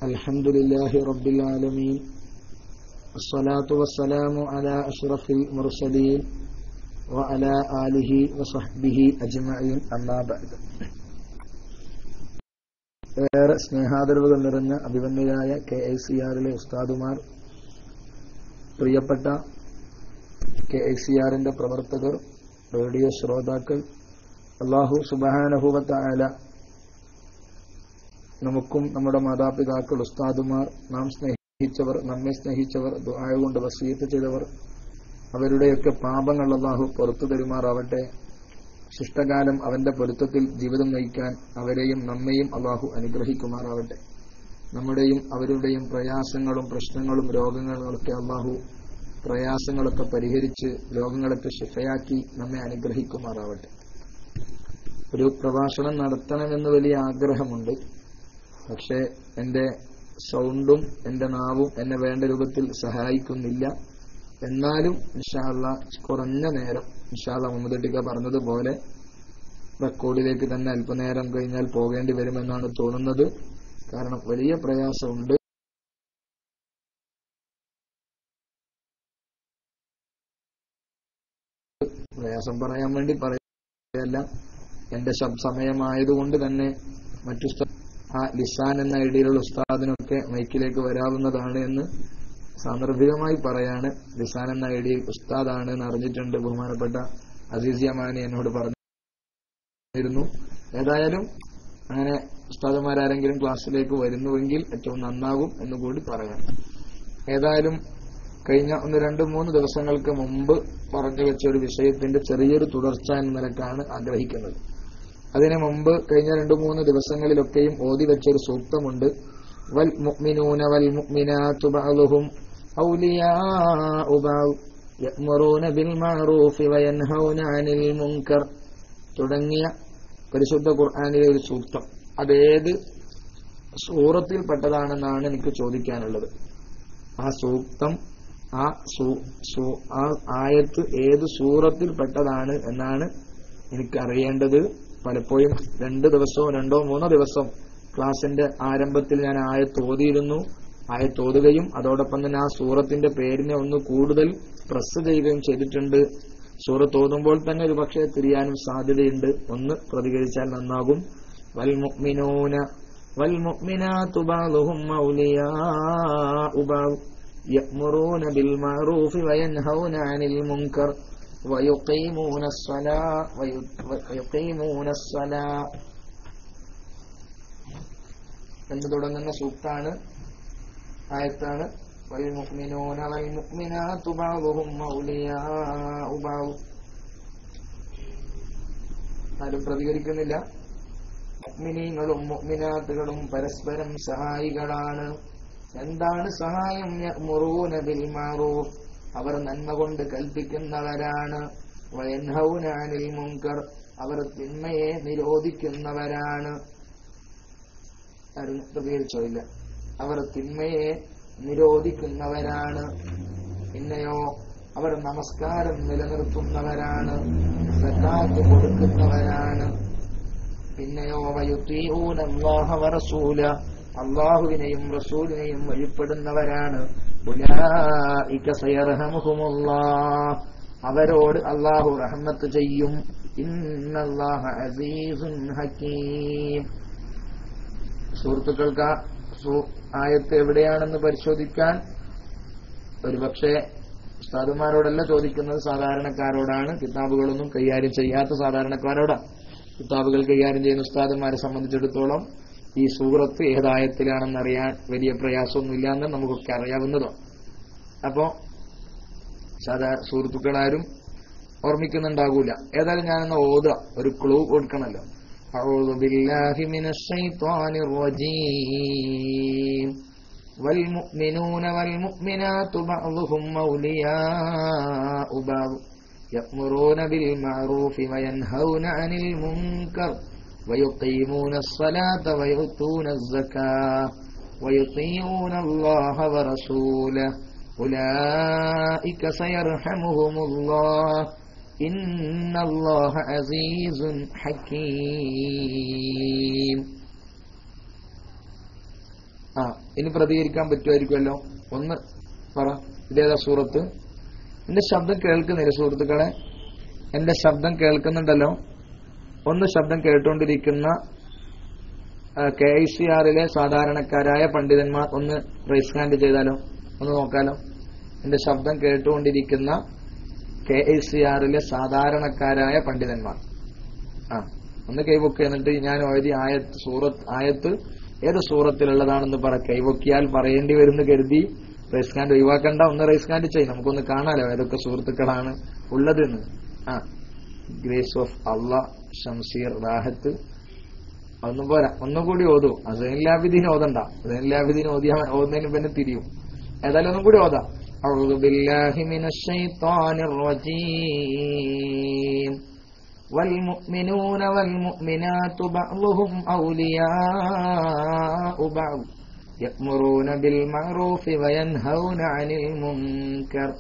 الحمدلله رب العالمين والصلاة والسلام على أشرف المرسلين وعلى آله وصحبه أجمعين أما بعد. ഏറെ സ്നേഹാദരവുകൾ നിറഞ്ഞ അഭിവന്യരായ KICRലെ ഉസ്താദുമാർ, പ്രിയപ്പെട്ട KICRന്റെ പ്രവർത്തകർ, റേഡിയോ ശ്രോതാക്കൾ, അല്ലാഹു സുബ്ഹാനഹു വ തആല നമുക്കും നമ്മുടെ മാതാപിതാക്കൾ, ഉസ്താദുമാർ, നാം സ്നേഹിച്ചവർ, നമ്മെ സ്നേഹിച്ചവർ, ദുആ കൊണ്ട് വസിയത്ത് ചെയ്തവർ, അവരുടെയൊക്കെ പാപങ്ങൾ അല്ലാഹു പുറത്തു തരുമാറാവട്ടെ. ശിഷ്ടകാലം അവന്റെ പൊരുത്തത്തിൽ ജീവിതം നയിക്കാൻ അവരെയും നമ്മെയും അല്ലാഹു അനുഗ്രഹിക്കുമാറാവട്ടെ. നമ്മുടെയും അവരുടെയും പ്രയാസങ്ങളും പ്രശ്നങ്ങളും രോഗങ്ങളൊക്കെ അല്ലാഹു പ്രയാസങ്ങളൊക്കെ പരിഹരിച്ച് രോഗങ്ങളൊക്കെ ശിഫയാക്കി നമ്മെ അനുഗ്രഹിക്കുമാറാവട്ടെ. ഒരു പ്രഭാഷണം നടത്തണമെന്ന് വലിയ ആഗ്രഹമുണ്ട്. പക്ഷേ എന്റെ സൗണ്ടും എന്റെ നാവും എന്നെ വേണ്ട രൂപത്തിൽ സഹായിക്കുന്നില്ല. എന്നാലും ഇൻഷാ അല്ലാഹ് കുറഞ്ഞ നേരം ഇൻഷാ അല്ലാഹ് മുഹമ്മദ് പറഞ്ഞതുപോലെ റെക്കോർഡിലേക്ക് തന്നെ അല്പനേരം കഴിഞ്ഞാൽ പോകേണ്ടി വരുമെന്നാണ് തോന്നുന്നത്. കാരണം വലിയ പ്രയാസമുണ്ട്. പ്രയാസം പറയാൻ വേണ്ടി പറയല്ല, എന്റെ സമയമായതുകൊണ്ട് തന്നെ മറ്റു ആ ലിസാൻ എന്ന ഐഡിയിലുള്ള ഉസ്താദിനൊക്കെ മൈക്കിലേക്ക് വരാവുന്നതാണ് എന്ന് സാന്ദർഭികമായി പറയാണ്. ലിസാൻ എന്ന ഐഡിയിൽ ഉസ്താദാണ് എന്ന് അറിഞ്ഞിട്ടുണ്ട്. ബഹുമാനപ്പെട്ട അസീസ് യമാനി എന്നോട് പറഞ്ഞിരുന്നു. ഏതായാലും അങ്ങനെ ഉസ്താദുമാരാരെങ്കിലും ക്ലാസ്സിലേക്ക് വരുന്നുവെങ്കിൽ ഏറ്റവും നന്നാകും എന്നുകൂടി പറയാം. ഏതായാലും കഴിഞ്ഞ 1-2-3 ദിവസങ്ങൾക്ക് മുമ്പ് പറഞ്ഞു വെച്ച ഒരു വിഷയത്തിന്റെ ചെറിയൊരു തുടർച്ച എന്ന നിലക്കാണ് ആഗ്രഹിക്കുന്നത്. അതിനു മുമ്പ് കഴിഞ്ഞ 2-3 ദിവസങ്ങളിലൊക്കെയും ഓതി വെച്ചൊരു സൂക്തമുണ്ട്. വൽ മുഅ്മിനൂന വൽ മുഅ്മിനാതു ബഅ്ളുഹും ഔലിയാഉ ബഅ്ദ് യഅ്മുറൂന ബിൽ മഅറൂഫി വയൻഹൗന അനിൽ മുൻകർ തുടങ്ങിയ പരിശുദ്ധ ഖുർആനിലെ ഒരു സൂക്തം. അതേത് സൂറത്തിൽപ്പെട്ടതാണെന്നാണ് എനിക്ക് ചോദിക്കാനുള്ളത്. ആ സൂക്തം, ആ ആയത്ത് ഏത് സൂറത്തിൽപ്പെട്ടതാണ് എന്നാണ് എനിക്കറിയേണ്ടത്. പലപ്പോഴും 2 ദിവസമോ 2-3 ദിവസം ക്ലാസിന്റെ ആരംഭത്തിൽ ഞാൻ ആയത്ത് ഓതിയിരുന്നു. ആയത്ത് ഓതുകയും അതോടൊപ്പം തന്നെ ആ സൂറത്തിന്റെ പേരിനെ ഒന്ന് കൂടുതൽ പ്രസ് ചെയ്യുകയും ചെയ്തിട്ടുണ്ട്. സൂറത്ത് ഓതുമ്പോൾ തന്നെ ഒരു പക്ഷേ തിരിയാനും സാധ്യതയുണ്ട്. ഒന്ന് പ്രതികരിച്ചാൽ നന്നാകും. വൽ മുഅ്മിനൂന വൽ മുഅ്മിനാതു ബഅ്ളുഹും ഔലിയാഉ ബഅ്ദ് യഅ്മുറൂന ബിൽ മഅറൂഫി വയൻഹൗന അനിൽ മുൻകർ ويقيمون الصلاة എന്ന് തുടങ്ങുന്ന സൂക്താണ്, ആയത്താണ്. വൽമുഅ്മിനൂന വൽമുഅ്മിനാതു ബഅ്ളുഹും ഔലിയാഉ ബഅ്ദ്. ആരും പ്രതികരിക്കുന്നില്ല. മുഅ്മിനീങ്ങളും മുഅ്മിനാത്തുകളും പരസ്പരം സഹായികളാണ്. എന്താണ് സഹായം? യഅ്മുറൂന ബിൽ മഅറൂഫ്, അവർ നന്മ കൊണ്ട് കൽപ്പിക്കുന്നവരാണ്. വയൻഹൗന അനിൽ മുൻകർ, അവർ തിന്മയെ നിരോധിക്കുന്നവരാണ്. ആരും പ്രതികരിച്ചോ? ഇല്ല. അവർ തിന്മയെ നിരോധിക്കുന്നവരാണ്. പിന്നെയോ അവർ നമസ്കാരം നിലനിർത്തുന്നവരാണ്, സകാത്ത് കൊടുക്കുന്നവരാണ്. പിന്നെയോ വയുതീഊന അല്ലാഹ വറസൂല, അല്ലാഹുവിനെയും റസൂലിനെയും വഴിപ്പെടുന്നവരാണ്. ഉലൈക സയർഹമുഹുമുല്ലാഹ്, അവരോട് അല്ലാഹു റഹ്മത്ത് ചെയ്യും. ഇന്നല്ലാഹ അസീസുൻ ഹകീം. സുഹൃത്തുക്കൾക്ക് ആയത്ത് എവിടെയാണെന്ന് പരിശോധിക്കാൻ ഒരുപക്ഷെ ഉസ്താദുമാരോടല്ല ചോദിക്കുന്നത്, സാധാരണക്കാരോടാണ്. കിതാബുകളൊന്നും കൈകാര്യം ചെയ്യാത്ത സാധാരണക്കാരോടാണ്. കിതാബുകൾ കൈകാര്യം ചെയ്യുന്ന ഉസ്താദുമാരെ സംബന്ധിച്ചിടത്തോളം ഈ സൂറത്ത് ഏതായത്തിലാണെന്ന് അറിയാൻ വലിയ പ്രയാസമൊന്നുമില്ല എന്ന് നമുക്കൊക്കെ അറിയാവുന്നതോ. അപ്പോ സുഹൃത്തുക്കളാരും ഓർമ്മിക്കുന്നുണ്ടാകൂല. ഏതായാലും ഞാനെന്ന് ഓതുക, ഒരു ക്ലൂ കൊടുക്കണല്ലോ. അഊദു ബില്ലാഹി മിനശ് ശൈത്വാനിർ റജീം. വൽ മുഅ്മിനൂന വൽ മുഅ്മിനാതു ബഅ്ളുഹും ഔലിയാഉ ബഅ്ദ് യഅ്മുറൂന ബിൽ മഅറൂഫി വയൻഹൗന അനിൽ മുൻകർ ويقيمون الصلاة ويؤتون الزكاة ويطيعون الله ورسوله أولئك سيرحمهم الله إن الله عزيز حكيم. ഇനി പ്രതികരിക്കാൻ പറ്റുമായിരിക്കുമല്ലോ. ഒന്ന് പറ, ഇതേതാ സൂറത്ത്? എന്റെ ശബ്ദം കേൾക്കുന്നില്ല സുഹൃത്തുക്കളെ? എന്റെ ശബ്ദം കേൾക്കുന്നുണ്ടല്ലോ? ഒന്ന് ശബ്ദം കേട്ടുകൊണ്ടിരിക്കുന്ന KICRലെ സാധാരണക്കാരായ പണ്ഡിതന്മാർ ഒന്ന് റൈസ് ഹാൻഡ് ചെയ്താലോ, ഒന്ന് നോക്കാലോ. എന്റെ ശബ്ദം കേട്ടുകൊണ്ടിരിക്കുന്ന KICRലെ സാധാരണക്കാരായ പണ്ഡിതന്മാർ ഒന്ന് കൈവൊക്കെ. എന്നിട്ട് ഞാൻ എഴുതി ആയത്ത് ഏത് സൂറത്തിലുള്ളതാണെന്ന് പറ. കൈവൊക്കിയാൽ പറയേണ്ടി വരുന്ന കരുതി റൈസ് ഹാൻഡ് ഒഴിവാക്കണ്ട. ഒന്ന് റൈസ് ഹാൻഡ് ചെയ്യും, നമുക്കൊന്ന് കാണാലോ ഏതൊക്കെ സുഹൃത്തുക്കളാണ് ഉള്ളതെന്ന്. ഗ്രേസ് ഓഫ് അള്ളാ, ഷംസീർ, റാഹത്ത്, അതൊന്നും പോരാ, ഒന്നും കൂടി ഓതൂ. അസൈൻലാബിദീൻ ഓതണ്ട, അസൈൻലാബിദീൻ ഓതുന്നതിന് പിന്നെ തിരിയും. ഏതായാലും ഒന്നും കൂടി ഓതാം. അഊദു ബില്ലാഹി മിനശ് ശൈത്വാനിർ റജീം. വൽമുഅ്മിനൂന വൽമുഅ്മിനാതു ബഅ്ളുഹും ഔലിയാഉ ബഅ്ദ് യഅ്മുറൂന ബിൽ മഅ്റൂഫി വയൻഹൗന അനിൽ മുൻകർ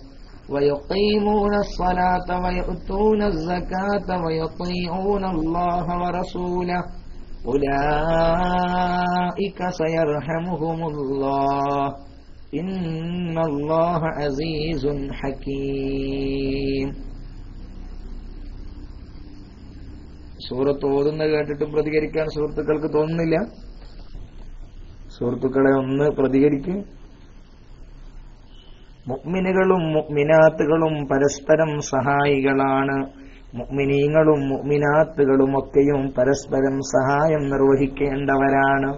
ويقيمون الصلاة ويؤتون الزكاة ويطيعون الله ورسوله أولئك سيرحمهم الله إن الله عزيز حكيم. സൂറത്ത് ഓതുന്നത് കേട്ടിട്ടും പ്രതികരിക്കാൻ സുഹൃത്തുക്കൾക്ക് തോന്നുന്നില്ല? സുഹൃത്തുക്കളെ ഒന്ന് പ്രതികരിക്കും. മുഅ്മിനുകളും മുഅ്മിനാത്തുകളും പരസ്പരം സഹായികളാണ്. മുഅ്മിനീങ്ങളും മുഅ്മിനാത്തുകളും ഒക്കെയും പരസ്പരം സഹായം നിർവഹിക്കേണ്ടവരാണ്.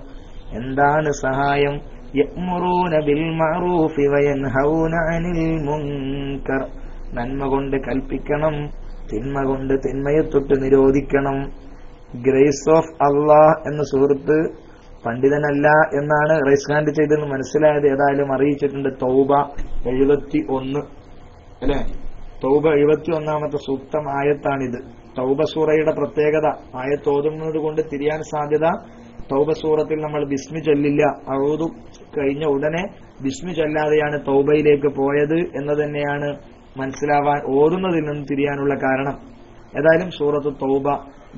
എന്താണ് സഹായം? യഅ്മുറൂന ബിൽ മഅറൂഫി വയൻഹൗന അനിൽ മുൻകർ. നന്മ കൊണ്ട് കൽപ്പിക്കണം, തിന്മ കൊണ്ട് തിന്മയെ തൊട്ട് നിരോധിക്കണം. ഗ്രേസ് ഓഫ് അള്ളാഹ് എന്ന സുഹൃത്ത് പണ്ഡിതനല്ല എന്നാണ് റൈസ് ഹാൻഡ് ചെയ്തെന്ന് മനസ്സിലായത്. ഏതായാലും അറിയിച്ചിട്ടുണ്ട്. തൗബ 71 അല്ലെ? തൗബ 71ാമത്തെ സൂക്തം ആയത്താണിത്. തൗബ സൂറയുടെ പ്രത്യേകത, ആയത്ത് ഓതുന്നത് കൊണ്ട് തിരിയാൻ സാധ്യത. തൗബ സൂറത്തിൽ നമ്മൾ ബിസ്മി ചൊല്ലില്ല. അഊദു കഴിഞ്ഞ ഉടനെ ബിസ്മി ചൊല്ലാതെയാണ് തൗബയിലേക്ക് പോയത് എന്ന് തന്നെയാണ് മനസ്സിലാവാൻ, ഓതുന്നതിൽ നിന്ന് തിരിയാനുള്ള കാരണം. ഏതായാലും സൂറത്ത് തൗബ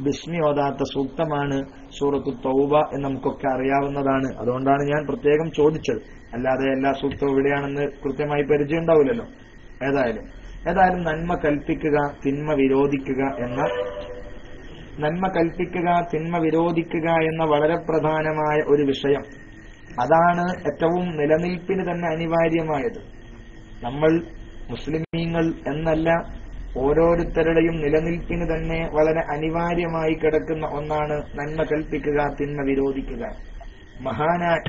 ബിസ്മി ഓതാത്ത സൂക്തമാണ് സൂറത്ത് തൗബ എന്ന് നമുക്കൊക്കെ അറിയാവുന്നതാണ്. അതുകൊണ്ടാണ് ഞാൻ പ്രത്യേകം ചോദിച്ചത്. അല്ലാതെ എല്ലാ സൂക്തവും എവിടെയാണെന്ന് കൃത്യമായി പരിചയം ഉണ്ടാവില്ലല്ലോ. ഏതായാലും നന്മ കൽപ്പിക്കുക, തിന്മ വിരോധിക്കുക എന്ന വളരെ പ്രധാനമായ ഒരു വിഷയം. അതാണ് ഏറ്റവും നിലനിൽപ്പിന് തന്നെ അനിവാര്യമായത്. നമ്മൾ മുസ്ലിമീങ്ങൾ എന്നല്ല, ഓരോരുത്തരുടെയും നിലനിൽപ്പിന് തന്നെ വളരെ അനിവാര്യമായി കിടക്കുന്ന ഒന്നാണ് നന്മ കൽപ്പിക്കുക, തിന്മ വിരോധിക്കുക. മഹാനായ,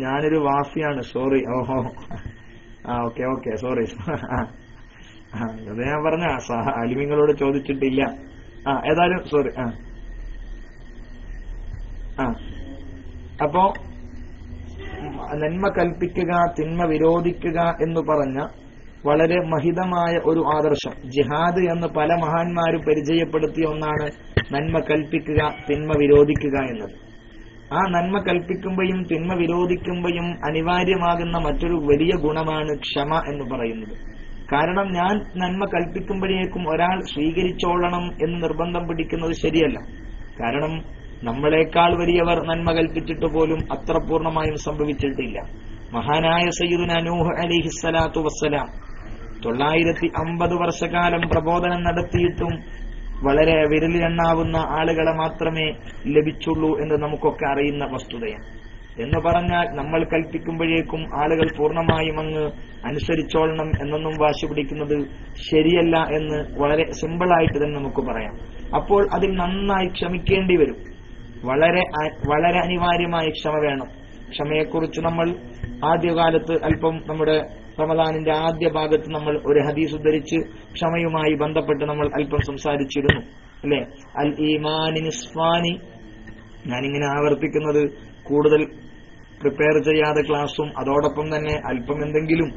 ഞാനൊരു വാസിയാണ്, സോറി. Okay sorry. അത് ഞാൻ പറഞ്ഞ അലിമിങ്ങളോട് ചോദിച്ചിട്ടില്ല. ഏതായാലും സോറി. അപ്പോ നന്മ കൽപ്പിക്കുക, തിന്മ വിരോധിക്കുക എന്ന് പറഞ്ഞ വളരെ മഹിതമായ ഒരു ആദർശം. ജിഹാദ് എന്ന് പല മഹാന്മാരും പരിചയപ്പെടുത്തിയ ഒന്നാണ് നന്മ കൽപ്പിക്കുക, തിന്മ വിരോധിക്കുക എന്നത്. ആ നന്മ കൽപ്പിക്കുമ്പോഴും തിന്മ വിരോധിക്കുമ്പോഴും അനിവാര്യമാകുന്ന മറ്റൊരു വലിയ ഗുണമാണ് ക്ഷമ എന്ന് പറയുന്നത്. കാരണം ഞാൻ നന്മ കൽപ്പിക്കുമ്പോഴേക്കും ഒരാൾ സ്വീകരിച്ചോളണം എന്ന് നിർബന്ധം പിടിക്കുന്നത് ശരിയല്ല. കാരണം നമ്മളെക്കാൾ വലിയവർ നന്മ കൽപ്പിച്ചിട്ട് പോലും അത്ര പൂർണ്ണമായും സംഭവിച്ചിട്ടില്ല. മഹാനായ സയ്യിദുനാ നൂഹ് അലൈഹിസ്സലാത്തു വസ്സലാം 950 വർഷക്കാലം പ്രബോധനം നടത്തിയിട്ടും വളരെ വിരലിലെണ്ണാവുന്ന ആളുകളെ മാത്രമേ ലഭിച്ചുള്ളൂ എന്ന് നമുക്കൊക്കെ അറിയുന്ന വസ്തുതയാണ്. എന്ന് പറഞ്ഞാൽ നമ്മൾ കൽപ്പിക്കുമ്പോഴേക്കും ആളുകൾ പൂർണ്ണമായും അങ്ങ് അനുസരിച്ചോളണം എന്നൊന്നും വാശി പിടിക്കുന്നത് ശരിയല്ല എന്ന് വളരെ സിമ്പിളായിട്ട് തന്നെ നമുക്ക് പറയാം. അപ്പോൾ അതിൽ നന്നായി ക്ഷമിക്കേണ്ടി വരും. വളരെ അനിവാര്യമായ ക്ഷമ വേണം. ക്ഷമയെക്കുറിച്ച് നമ്മൾ ആദ്യകാലത്ത് അല്പം നമ്മുടെ റമദാനിന്റെ ആദ്യ ഭാഗത്ത് നമ്മൾ ഒരു ഹദീസ് ഉദ്ധരിച്ച് ക്ഷമയുമായി ബന്ധപ്പെട്ട് നമ്മൾ അല്പം സംസാരിച്ചിരുന്നു, അല്ലെ? അൽ ഈമാനി നിസ്ഫാനി. ഞാനിങ്ങനെ ആവർത്തിക്കുന്നത് കൂടുതൽ പ്രിപ്പയർ ചെയ്യാതെ ക്ലാസും അതോടൊപ്പം തന്നെ അല്പം എന്തെങ്കിലും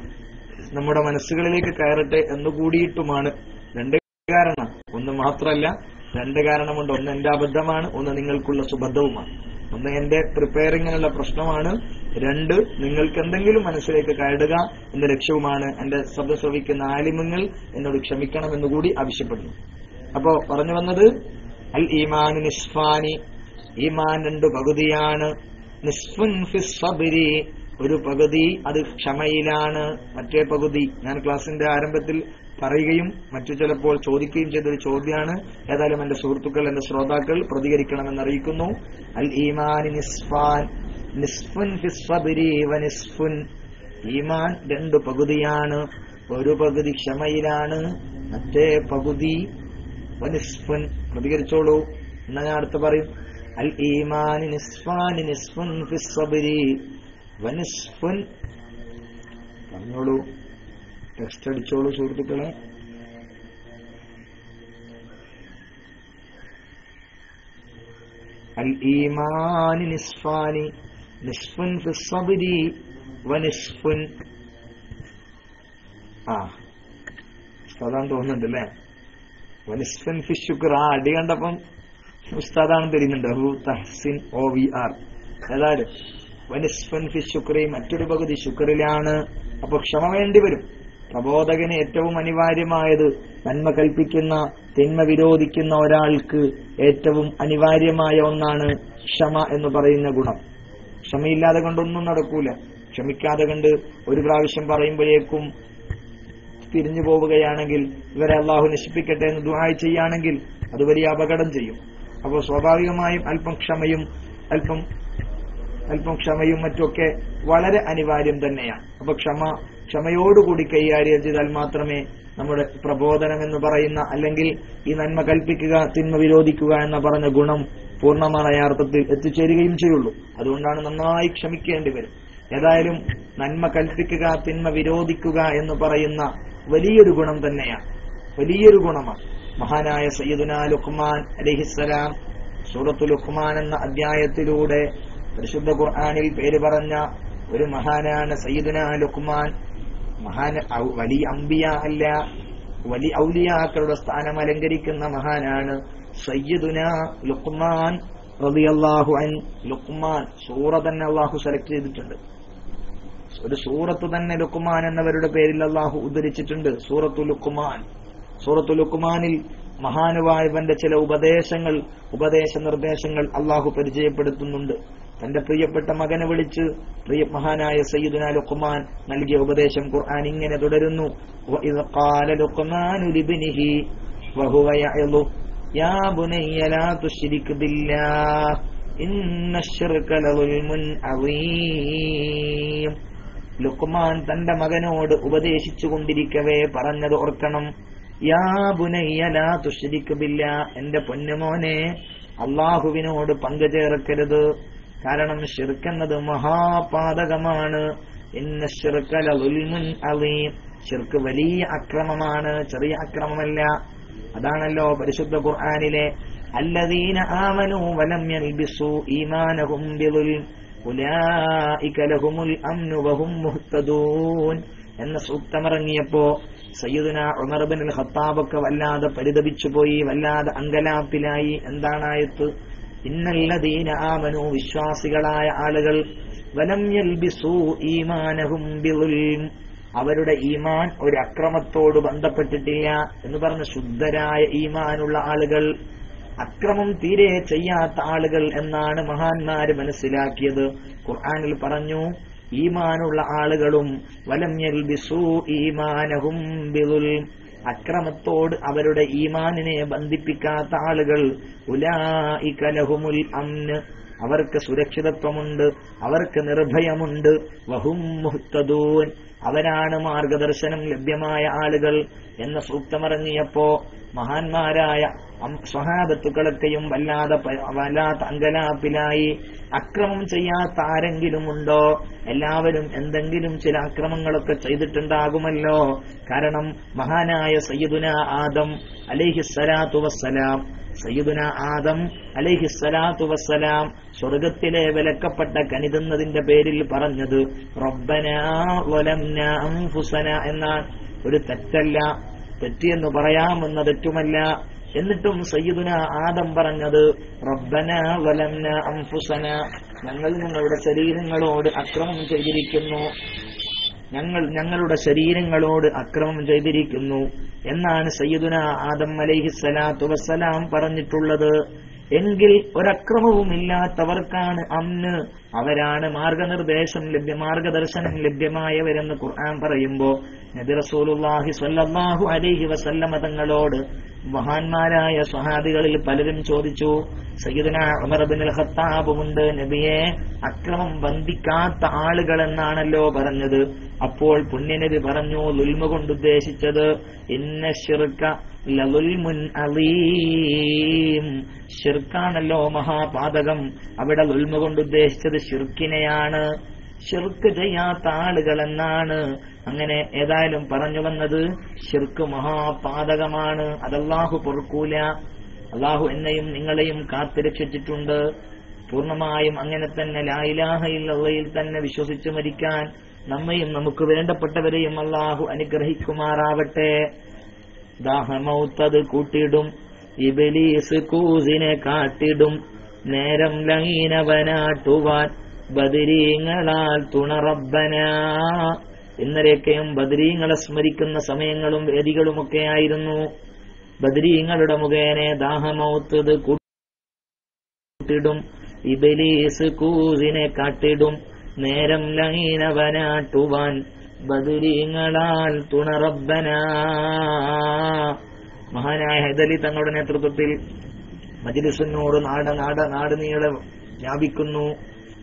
നമ്മുടെ മനസ്സുകളിലേക്ക് കയറട്ടെ എന്നുകൂടിയിട്ടുമാണ്. രണ്ട് കാരണം, ഒന്ന് മാത്രമല്ല, രണ്ട് കാരണമുണ്ട്. ഒന്ന് എന്റെ അബദ്ധമാണ്, ഒന്ന് നിങ്ങൾക്കുള്ള സുബദ്ധവുമാണ്. ഒന്ന് എന്റെ പ്രിപ്പയറിങ്ങിനുള്ള പ്രശ്നമാണ്, രണ്ട് നിങ്ങൾക്ക് എന്തെങ്കിലും മനസ്സിലേക്ക് കയറുക എന്ന ലക്ഷ്യവുമാണ്. എന്റെ ശബ്ദം ശ്രവിക്കുന്ന ആലിമ്യങ്ങൾ എന്നോട് ക്ഷമിക്കണമെന്നുകൂടി ആവശ്യപ്പെടുന്നു. അപ്പോ പറഞ്ഞു വന്നത് അൽ ഈമാൻ നിസ്ഫാനി, ഈമാൻ 2 പകുതിയാണ്. നിസ്ഫുൻ ഫിസ് സബ്രി, ഒരു പകുതി അത് ക്ഷമയിലാണ്. മറ്റേ പകുതി ഞാൻ ക്ലാസിന്റെ ആരംഭത്തിൽ പറയുകയും മറ്റു ചിലപ്പോൾ ചോദിക്കുകയും ചെയ്തൊരു ചോദ്യമാണ്. ഏതായാലും എന്റെ സുഹൃത്തുക്കൾ, എന്റെ ശ്രോതാക്കൾ പ്രതികരിക്കണമെന്ന് അറിയിക്കുന്നു. അൽ ഈമാൻ നിസ്ഫാൻ, നിസ്ഫുൻ ഫിസ് സബ്രി വ നിസ്ഫുൻ, ഈമാൻ രണ്ടു പകുതിയാണ്. ഒരു പകുതി ക്ഷമയിലാണ്, മറ്റേ പകുതി വനിസ്ഫുൻ. പ്രതികരിച്ചോളൂ. എന്നാ ഞാൻ അടുത്ത് പറയും. അൽ ഈമാൻ നിസ്ഫാൻ നിസ്ഫുൻ ഫിസ് സബ്രി വനിസ്ഫുൻ. പറഞ്ഞോളൂ, ടെക്സ്റ്റ് അടിച്ചോളൂ സുഹൃത്തുക്കളെ. അൽ ഈമാൻ നിസ്ഫാനി നിസ്ഫുൻ ഫിസ് സബ്രി വനിസ്ഫുൻ. ഉസ്താദാന്ന് തോന്നുന്നുണ്ടല്ലേ. വനിസ്ഫുൻ ഫിസ് ശുക്ർ. അടി കണ്ടപ്പം ഉസ്താദാണെന്ന് தெரிയുന്നുണ്ട്. അബൂ തഹ്സിൻ OVR. ഏതായാലും വനിസ്ഫുൻ ഫിസ് ശുക്രി, മറ്റൊരു പകുതി ശുക്രിലാണ്. അപ്പൊ ക്ഷമ വേണ്ടി വരും. പ്രബോധകന് ഏറ്റവും അനിവാര്യമായത് നന്മ കൽപ്പിക്കുന്ന തിന്മ വിരോധിക്കുന്ന ഒരാൾക്ക് ഏറ്റവും അനിവാര്യമായ ഒന്നാണ് ക്ഷമ എന്ന് പറയുന്ന ഗുണം. ക്ഷമയില്ലാതെ കൊണ്ടൊന്നും നടക്കൂല. ക്ഷമിക്കാതെ കണ്ട് ഒരു പ്രാവശ്യം പറയുമ്പോഴേക്കും തിരിഞ്ഞു പോവുകയാണെങ്കിൽ, ഇവരെ അള്ളാഹു നശിപ്പിക്കട്ടെ എന്ന് ദുആ ചെയ്യുകയാണെങ്കിൽ അത് വലിയ അപകടം ചെയ്യും. അപ്പോൾ സ്വാഭാവികമായും അല്പം ക്ഷമയും മറ്റൊക്കെ വളരെ അനിവാര്യം തന്നെയാണ്. അപ്പൊ ക്ഷമയോടുകൂടി കൈകാര്യം ചെയ്താൽ മാത്രമേ നമ്മുടെ പ്രബോധനം എന്ന് പറയുന്ന, അല്ലെങ്കിൽ ഈ നന്മ കൽപ്പിക്കുക തിന്മ വിരോധിക്കുക എന്ന പറഞ്ഞ ഗുണം പൂർണ്ണമായ അർത്ഥത്തിൽ എത്തിച്ചേരുകയും ചെയ്യുള്ളൂ. അതുകൊണ്ടാണ് നന്നായി ക്ഷമിക്കേണ്ടി വരും. ഏതായാലും നന്മ കൽപ്പിക്കുക തിന്മ വിരോധിക്കുക എന്ന് പറയുന്ന വലിയൊരു ഗുണം തന്നെയാണ്, വലിയൊരു ഗുണമാണ്. മഹാനായ സയ്യിദുനാ ലുഖ്മാൻ അലൈഹിസ്സലാം സൂറത്തുൽ ലുഖ്മാൻ എന്ന അധ്യായത്തിലൂടെ പരിശുദ്ധ ഖുർആനിൽ പേര് പറഞ്ഞ ഒരു മഹാനാണ് സയ്യിദുനാ ലുഖ്മാൻ. വലിയ അംബിയ അല്ല, വലിയ ഔലിയാക്കളുടെ സ്ഥാനം അലങ്കരിക്കുന്ന മഹാനാണ് സയ്യിദുനാ ലുഖ്മാൻ റളിയല്ലാഹു അൻഹു. ലുഖ്മാൻ സൂറ തന്നെ അള്ളാഹു സെലക്ട് ചെയ്തിട്ടുണ്ട്. ഒരു സൂറത്ത് തന്നെ ലുഖ്മാൻ എന്നവരുടെ പേരിൽ അള്ളാഹു ഉദ്ധരിച്ചിട്ടുണ്ട്. സൂറത്തുൽ ലുഖ്മാൻ. സൂറത്തുൽ ലുഖ്മാനിൽ മഹാനുഭാവന്റെ ചില ഉപദേശ നിർദ്ദേശങ്ങൾ അള്ളാഹു പരിചയപ്പെടുത്തുന്നുണ്ട്. തന്റെ പ്രിയപ്പെട്ട മകനെ വിളിച്ച് മഹാനായ സയ്യിദുനാ ലുഖ്മാൻ നൽകിയ ഉപദേശം ഖുർആൻ ഇങ്ങനെ തുടരുന്നു. വഇദ് ഖാല ലുഖ്മാനു ലിബ്നിഹി വഹുവ യഅളു യാ ബുനയ്യ ലാ തുശ്രിക് ബില്ലാഹ് ഇന്നശ്ശിർക ലളുൽമുൻ അളീം. ലുഖ്മാൻ തന്റെ മകനോട് ഉപദേശിച്ചു കൊണ്ടിരിക്കവേ പറഞ്ഞത് ഓർക്കണം. യാ ബുനയ്യ ലാ തുശ്രിക് ബില്ലാഹ്, എന്റെ പൊന്നുമോനെ അള്ളാഹുവിനോട് പങ്കുചേർക്കരുത്. കാരണം ശിർക്ക് എന്നത് മഹാപാതകമാണ്. ഇന്നശ്ശിർക ലളുൽമുൻ അളീം, ശിർക്ക് വലിയ അക്രമമാണ്, ചെറിയ അക്രമമല്ല. അതാണല്ലോ പരിശുദ്ധ ഖുർആനിലെ അല്ലദീന ആമനൂ വലം യൽബിസൂ ഈമാനഹും ബിദുൽം ഉലൈക ലഹുമുൽ അംനു വഹും മുഹ്തദൂൻ എന്ന സൂക്തമിറങ്ങിയപ്പോ സയ്യിദുനാ ഉമർ ഇബ്നുൽ ഖത്താബൊക്കെ വല്ലാതെ പരിതപിച്ചു പോയി, വല്ലാതെ അങ്കലാപ്പിലായി. എന്താണ് ആയത്ത്? ഇന്നല്ലദീന ആമനൂ, വിശ്വാസികളായ ആളുകൾ, വലം യൽബിസൂ ഈമാനഹും ബിദുൽം, അവരുടെ ഈമാൻ ഒരു അക്രമത്തോട് ബന്ധപ്പെട്ടിട്ടില്ല എന്ന് പറഞ്ഞ ശുദ്ധരായ ഈമാനുള്ള ആളുകൾ, അക്രമം തീരെ ചെയ്യാത്ത ആളുകൾ എന്നാണ് മഹാന്മാര് മനസ്സിലാക്കിയത്. ഖുർആനിൽ പറഞ്ഞു ഈമാനുള്ള ആളുകളും വലം യൽബിസൂ ഈമാനഹും ബിദുൽം, അക്രമത്തോട് അവരുടെ ഈമാനിനെ ബന്ധിപ്പിക്കാത്ത ആളുകൾ, ഉലൈക ലഹുമുൽ അംന്, അവർക്ക് സുരക്ഷിതത്വമുണ്ട്, അവർക്ക് നിർഭയമുണ്ട്, വഹും മുഹ്തദൂൻ, അവരാണ് മാർഗദർശനം ലഭ്യമായ ആളുകൾ എന്ന സൂക്തമിറങ്ങിയപ്പോ മഹാന്മാരായ സ്വഹാബത്തുക്കളൊക്കെയും വല്ലാത്ത അങ്കലാപ്പിലായി. അക്രമം ചെയ്യാത്ത ആരെങ്കിലും ഉണ്ടോ? എല്ലാവരും എന്തെങ്കിലും ചില അക്രമങ്ങളൊക്കെ ചെയ്തിട്ടുണ്ടാകുമല്ലോ. കാരണം മഹാനായ സയ്യിദുനാ ആദം അലൈഹിസ്സലാത്തു വസ്സലാം, സയ്യിദുനാ ആദം അലൈഹിസ്സലാത്തു വസ്സലാം സ്വർഗത്തിലെ വിലക്കപ്പെട്ട കനി തിന്നതിന്റെ പേരിൽ പറഞ്ഞത് റബ്ബനാ വലംനാ അൻഫുസനാ എന്നാണ്. ഒരു തെറ്റല്ല, തെറ്റിയെന്ന് പറയാമെന്ന തെറ്റുമല്ല. എന്നിട്ടും സയ്യിദുനാ ആദം പറഞ്ഞത് റബ്ബനാ വലംനാ അൻഫുസനാ, ഞങ്ങൾ ഞങ്ങളുടെ ശരീരങ്ങളോട് അക്രമം ചെയ്തിരിക്കുന്നു, ഞങ്ങളുടെ ശരീരങ്ങളോട് അക്രമം ചെയ്തിരിക്കുന്നു എന്നാണ് സയ്യിദുനാ ആദം അലൈഹിസ്സലാത്തു വസ്സലാം പറഞ്ഞിട്ടുള്ളത്. എങ്കിൽ ഒരക്രമവുമില്ലാത്തവർക്കാണ് അംന്, അവരാണ് മാർഗദർശനം ലഭ്യമായവരെന്ന് ഖുർആൻ പറയുമ്പോ നബി റസൂലുള്ളാഹി സ്വല്ലല്ലാഹു അലൈഹി വസല്ലമ തങ്ങളോട് മഹാന്മാരായ സ്വഹാബികളിൽ പലരും ചോദിച്ചു. സയ്യിദുനാ ഉമർ ഇബ്നുൽ ഖത്താബുമുണ്ട്, നബിയെ അക്രമം ബന്ധിക്കാത്ത ആളുകൾ എന്നാണല്ലോ പറഞ്ഞത്. അപ്പോൾ പുണ്യനബി പറഞ്ഞു, ലുൽമ കൊണ്ടുദ്ദേശിച്ചത് ഇന്ന ശിർക ലളുൽമുൻ അളീം, ശിർക്കാണല്ലോ മഹാപാതകം. അവിടെ ലുൽമ കൊണ്ടുദ്ദേശിച്ചത് ശിർക്കിനെയാണ്, ശിർക്ക് ചെയ്യാത്ത ആളുകൾ എന്നാണ്. അങ്ങനെ ഏതായാലും പറഞ്ഞു വന്നത് ശിർക്ക് മഹാപാതകമാണ്, അതല്ലാഹു പൊറുക്കൂല. അല്ലാഹു എന്നെയും നിങ്ങളെയും കാത്തുരക്ഷിച്ചിട്ടുണ്ട്. പൂർണ്ണമായും അങ്ങനെ തന്നെ ലാ ഇലാഹ ഇല്ലല്ലാഹയിൽ തന്നെ വിശ്വസിച്ച് മരിക്കാൻ നമ്മയും നമുക്ക് വേണ്ടപ്പെട്ടവരെയും അല്ലാഹു അനുഗ്രഹിക്കുമാറാവട്ടെ. ദാഹമൗത്തത് കൂട്ടിടും, ഇബ്ലീസ് കൂസിനെ കാട്ടിടും, നേരം ലഹീനവനാട്ടുവാൻ ബദരീങ്ങളാൽ തുണറബ്ബന. ഇന്നലെയൊക്കെയും ബദരീങ്ങളെ സ്മരിക്കുന്ന സമയങ്ങളും വേദികളുമൊക്കെ ആയിരുന്നു. ബദരീങ്ങളുടെ മുഖേനെ ദാഹമൗത്തത് കൂട്ടിടും, ഇബ്ലീസ് കൂസിനെ കാട്ടിടും, നേരം ലഹീനവനാട്ടുവാൻ ബദരീങ്ങളാൽ തുണറബ്ബന. മഹാനായ ഹൈദലി തങ്ങളുടെ നേതൃത്വത്തിൽ മജ്ലിസുന്നൂർ നാട് നീളെ വ്യാപിക്കുന്നു.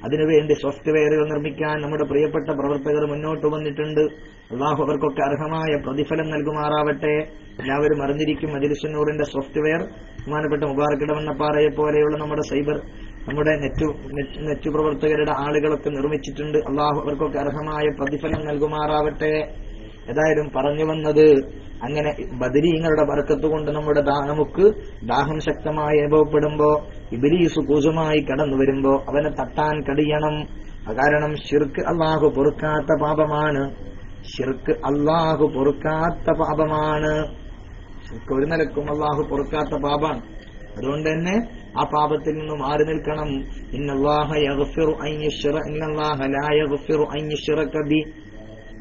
അതിനുവേണ്ടി സോഫ്റ്റ്വെയറുകൾ നിർമ്മിക്കാൻ നമ്മുടെ പ്രിയപ്പെട്ട പ്രവർത്തകർ മുന്നോട്ട് വന്നിട്ടുണ്ട്. അള്ളാഹു അവർക്കൊക്കെ അർഹമായ പ്രതിഫലം നൽകുമാറാവട്ടെ. എല്ലാവരും അറിഞ്ഞിരിക്കും, മജ്ലിസുന്നൂറിന്റെ സോഫ്റ്റ്വെയർ ബഹുമാനപ്പെട്ട മുബാറക് ഇടവണ്ണപ്പാറയെ പോലെയുള്ള നമ്മുടെ നെറ്റ് പ്രവർത്തകരുടെ ആളുകളൊക്കെ നിർമ്മിച്ചിട്ടുണ്ട്. അള്ളാഹു അവർക്കൊക്കെ അർഹമായ പ്രതിഫലം നൽകുമാറാവട്ടെ. ഏതായാലും പറഞ്ഞു വന്നത്, അങ്ങനെ ബദരീങ്ങളുടെ ബർക്കത്ത് കൊണ്ട് നമുക്ക് ദാഹം ശക്തമായി അനുഭവപ്പെടുമ്പോ ഇബ്ലീസ് കൂസുമായി കടന്നു വരുമ്പോ അവനെ തട്ടാൻ കഴിയണം. കാരണം ശിർക്ക് അല്ലാഹു പൊറുക്കാത്ത പാപമാണ്. ശിർക്ക് അല്ലാഹു പൊറുക്കാത്ത പാപമാണ്. ശിർക്ക് ഒരു നിലക്കും അല്ലാഹു പൊറുക്കാത്ത പാപമാണ്. അതുകൊണ്ട് തന്നെ ആ പാപത്തിൽ നിന്ന് മാറി നിൽക്കണം. ഇന്നല്ലാഹ യഗ്ഫിറു അൻ യുശ്റക ഇന്നല്ലാഹ ലാ യഗ്ഫിറു അൻ യുശ്റക ബി.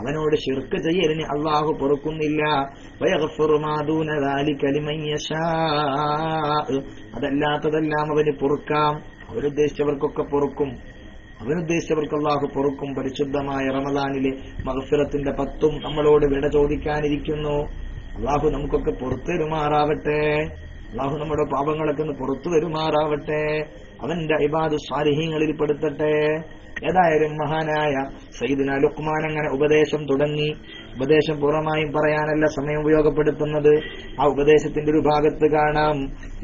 അവനോട് ശിർക്ക് ചെയ്യലിന് അല്ലാഹു പൊറുക്കുന്നില്ല. വയഗ്ഫിറു മാ ദൂന ദാലിക ലിമൻ യശാ. അതല്ലാത്തതെല്ലാം അവന് പൊറുക്കാം. അവനുദ്ദേശിച്ചവർക്കൊക്കെ പൊറുക്കും. അവനുദ്ദേശിച്ചവർക്ക് അല്ലാഹു പൊറുക്കും. പരിശുദ്ധമായ റമദാനിലെ മഗ്ഫിറത്തിന്റെ 10 നമ്മളോട് വിട ചോദിക്കാനിരിക്കുന്നു. അല്ലാഹു നമുക്കൊക്കെ പുറത്തു തരുമാറാവട്ടെ. അല്ലാഹു നമ്മുടെ പാപങ്ങളൊക്കെ ഒന്ന് പുറത്തു വരുമാറാവട്ടെ. അവന്റെ ഇബാദു സാലിഹീങ്ങളിൽ പെടുത്തട്ടെ. ഏതായാലും മഹാനായ സയ്യിദുനാ ലുഖ്മാൻ അങ്ങനെ ഉപദേശം തുടങ്ങി. ഉപദേശം പൂർണ്ണമായും പറയാനല്ല സമയം ഉപയോഗപ്പെടുത്തുന്നത്. ആ ഉപദേശത്തിന്റെ ഒരു ഭാഗത്ത് കാണാം,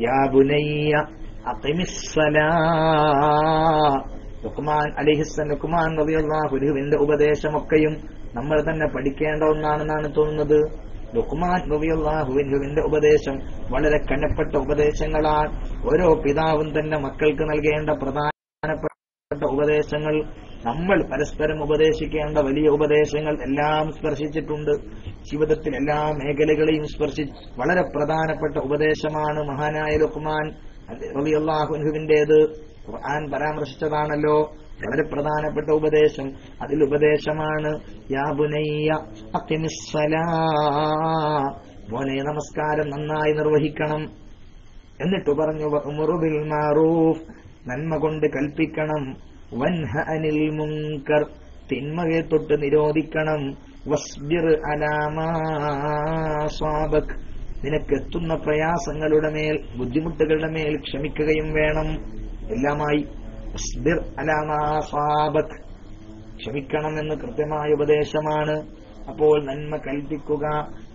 യാ ബുനയ്യ അഖിമിസ്സലാ. ലുഖ്മാൻ റളിയല്ലാഹു അൻഹുവിന്റെ ഉപദേശമൊക്കെയും നമ്മൾ തന്നെ പഠിക്കേണ്ട ഒന്നാണെന്നാണ് തോന്നുന്നത്. ലുഖ്മാൻ റളിയല്ലാഹു അൻഹുവിന്റെ ഉപദേശം വളരെ കനപ്പെട്ട ഉപദേശങ്ങളാണ്. ഓരോ പിതാവും തന്റെ മക്കൾക്ക് നൽകേണ്ട പ്രധാനപ്പെട്ട ഉപദേശങ്ങൾ, നമ്മൾ പരസ്പരം ഉപദേശിക്കേണ്ട വലിയ ഉപദേശങ്ങൾ എല്ലാം സ്പർശിച്ചിട്ടുണ്ട്. ജീവിതത്തിൽ എല്ലാ മേഖലകളെയും വളരെ പ്രധാനപ്പെട്ട ഉപദേശമാണ് മഹാനായ ലുഖ്മാൻ റളിയല്ലാഹു അൻഹുവിന്റേത്. ഖുർആൻ പരാമർശിച്ചതാണല്ലോ, വളരെ പ്രധാനപ്പെട്ട ഉപദേശം. അതിൽ ഉപദേശമാണ് യാ ബുനയ്യ അഖിമിസ്സലാ. മോനെ, നമസ്കാരം നന്നായി നിർവഹിക്കണം. എന്നിട്ട് പറഞ്ഞു വഅ്മുറു ബിൽ മഅറൂഫ്, നന്മ കൊണ്ട് കൽപ്പിക്കണം. വൻഹ അനിൽ മുൻകർ, തിന്മയെ തൊട്ട് നിരോധിക്കണം. വസ്ബിർ അലാ മാ അസാബക്, നിനക്കെത്തുന്ന പ്രയാസങ്ങളുടെ മേൽ, ബുദ്ധിമുട്ടുകളുടെ മേൽ ക്ഷമിക്കുകയും വേണം. എല്ലാമായി വസ്ബിർ അലാ മാ അസാബക്, ക്ഷമിക്കണമെന്ന് കൃത്യമായ ഉപദേശമാണ്. അപ്പോൾ നന്മ കൽപ്പിക്കുക,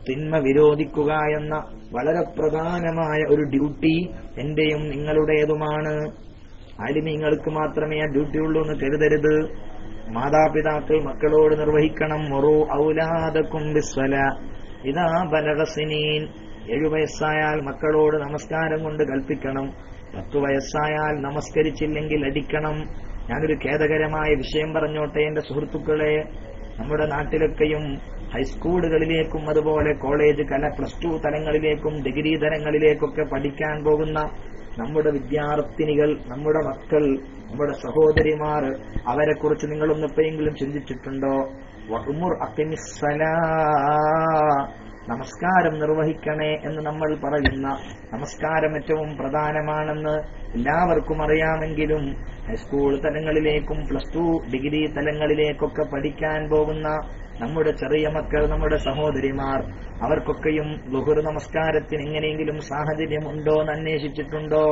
തിന്മ വിരോധിക്കുക എന്ന വളരെ പ്രധാനമായ ഒരു ഡ്യൂട്ടി എന്റെയും നിങ്ങളുടേതുമാണ്. ആലിമീങ്ങൾക്ക് മാത്രമേ ആ ഡ്യൂട്ടി ഉള്ളൂ എന്ന് കരുതരുത്. മാതാപിതാക്കൾ മക്കളോട് നിർവഹിക്കണം. മുറു ഔലാദക്കും ബിസ്സലാ ഇദാ ബലഗ സിനീൻ. 7 വയസ്സായാൽ മക്കളോട് നമസ്കാരം കൊണ്ട് കൽപ്പിക്കണം. 10 വയസ്സായാൽ നമസ്കരിച്ചില്ലെങ്കിൽ അടിക്കണം. ഞാനൊരു ഖേദകരമായ വിഷയം പറഞ്ഞോട്ടെ എന്റെ സുഹൃത്തുക്കളെ. നമ്മുടെ നാട്ടിലൊക്കെയും ഹൈസ്കൂളുകളിലേക്കും അതുപോലെ കോളേജ് +2 തലങ്ങളിലേക്കും ഡിഗ്രി തലങ്ങളിലേക്കൊക്കെ പഠിക്കാൻ പോകുന്ന നമ്മുടെ വിദ്യാർത്ഥിനികൾ, നമ്മുടെ മക്കൾ, നമ്മുടെ സഹോദരിമാർ, അവരെ കുറിച്ച് നിങ്ങളൊന്ന് എപ്പോഴെങ്കിലും ചിന്തിച്ചിട്ടുണ്ടോ? വഅ്മുർ അഖിമിസ്സലാ, നമസ്കാരം നിർവഹിക്കണേ എന്ന് നമ്മൾ പറയുന്ന നമസ്കാരം ഏറ്റവും പ്രധാനമാണെന്ന് എല്ലാവർക്കും അറിയാമെങ്കിലും ഹൈസ്കൂൾ തലങ്ങളിലേക്കും പ്ലസ് ടു ഡിഗ്രി തലങ്ങളിലേക്കൊക്കെ പഠിക്കാൻ പോകുന്ന നമ്മുടെ ചെറിയ മക്കൾ, നമ്മുടെ സഹോദരിമാർ, അവർക്കൊക്കെയും ളുഹുർ നമസ്കാരത്തിന് എങ്ങനെയെങ്കിലും സാഹചര്യം ഉണ്ടോ എന്ന് അന്വേഷിച്ചിട്ടുണ്ടോ?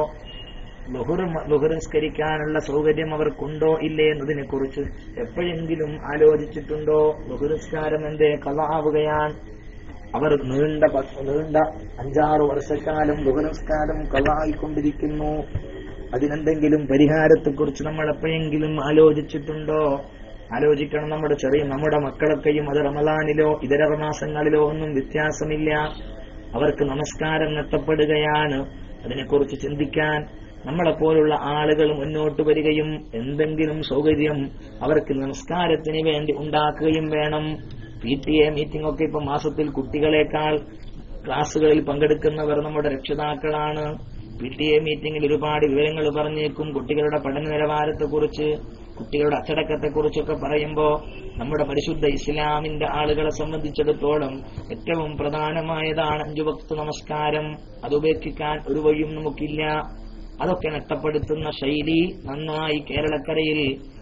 ളുഹുർ നിസ്കരിക്കാനുള്ള സൗകര്യം അവർക്കുണ്ടോ ഇല്ലേ എന്നതിനെ കുറിച്ച് എപ്പോഴെങ്കിലും ആലോചിച്ചിട്ടുണ്ടോ? ളുഹുർ നിസ്കാരം എന്തേ ഖളാ ആവുകയാണ്? അവർ നീണ്ട 5-6 വർഷക്കാലം ളുഹുർ നിസ്കാരം ഖളാ ആയിക്കൊണ്ടിരിക്കുന്നു. അതിനെന്തെങ്കിലും പരിഹാരത്തെക്കുറിച്ച് നമ്മൾ എപ്പോഴെങ്കിലും ആലോചിച്ചിട്ടുണ്ടോ? ആലോചിക്കണം. നമ്മുടെ മക്കളൊക്കെയും അത് റമളാനിലോ ഇതര മാസങ്ങളിലോ ഒന്നും വ്യത്യാസമില്ല. അവർക്ക് നമസ്കാരം നഷ്ടപ്പെടുകയാണ്. അതിനെക്കുറിച്ച് ചിന്തിക്കാൻ നമ്മളെപ്പോലുള്ള ആളുകൾ മുന്നോട്ട് വരികയും എന്തെങ്കിലും സൗകര്യം അവർക്ക് നമസ്കാരത്തിന് വേണ്ടി ഉണ്ടാക്കുകയും വേണം. PTA മീറ്റിംഗ് ഒക്കെ ഇപ്പൊ മാസത്തിൽ കുട്ടികളെക്കാൾ ക്ലാസുകളിൽ പങ്കെടുക്കുന്നവർ നമ്മുടെ രക്ഷിതാക്കളാണ്. PTA മീറ്റിംഗിൽ ഒരുപാട് വിവരങ്ങൾ പറഞ്ഞേക്കും. കുട്ടികളുടെ പഠന നിലവാരത്തെക്കുറിച്ച്, കുട്ടികളുടെ അച്ചടക്കത്തെക്കുറിച്ചൊക്കെ പറയുമ്പോൾ നമ്മുടെ പരിശുദ്ധ ഇസ്ലാമിന്റെ ആളുകളെ സംബന്ധിച്ചിടത്തോളം ഏറ്റവും പ്രധാനമായതാണ് 5 വക്ത് നമസ്കാരം. അത് ഉപേക്ഷിക്കാൻ ഒരു വഴിയും നമുക്കില്ല. അതൊക്കെ നഷ്ടപ്പെടുത്തുന്ന ശൈലി നന്നായി കേരളക്കരയിൽ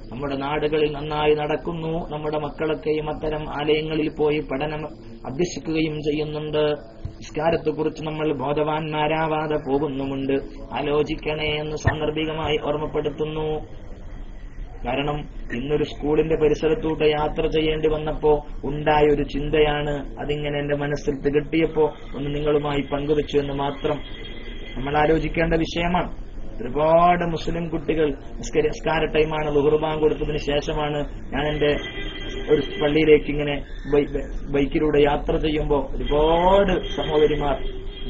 നമ്മുടെ നാടുകളിൽ നന്നായി നടക്കുന്നു. നമ്മുടെ മക്കളൊക്കെയും അത്തരം ആലയങ്ങളിൽ പോയി പഠനം അഭ്യസിക്കുകയും ചെയ്യുന്നുണ്ട്. നിസ്കാരത്തെക്കുറിച്ച് നമ്മൾ ബോധവാന്മാരാവാതെ പോകുന്നുമുണ്ട്. ആലോചിക്കണേ എന്ന് സാന്ദർഭികമായി ഓർമ്മപ്പെടുത്തുന്നു. കാരണം ഇന്നൊരു സ്കൂളിന്റെ പരിസരത്തൂടെ യാത്ര ചെയ്യേണ്ടി വന്നപ്പോ ഉണ്ടായ ഒരു ചിന്തയാണ്. അതിങ്ങനെ എന്റെ മനസ്സിൽ തികട്ടിയപ്പോ ഒന്ന് നിങ്ങളുമായി പങ്കുവെച്ചു എന്ന് മാത്രം. നമ്മൾ ആലോചിക്കേണ്ട വിഷയമാണ്. ഒരുപാട് മുസ്ലിം കുട്ടികൾ നിസ്കാര ടൈമാണ്, ളുഹുർ ബാങ്ക് കൊടുത്തതിന് ശേഷമാണ് ഞാൻ എന്റെ ഒരു പള്ളിയിലേക്ക് ഇങ്ങനെ ബൈക്കിലൂടെ യാത്ര ചെയ്യുമ്പോൾ ഒരുപാട് സഹോദരിമാർ,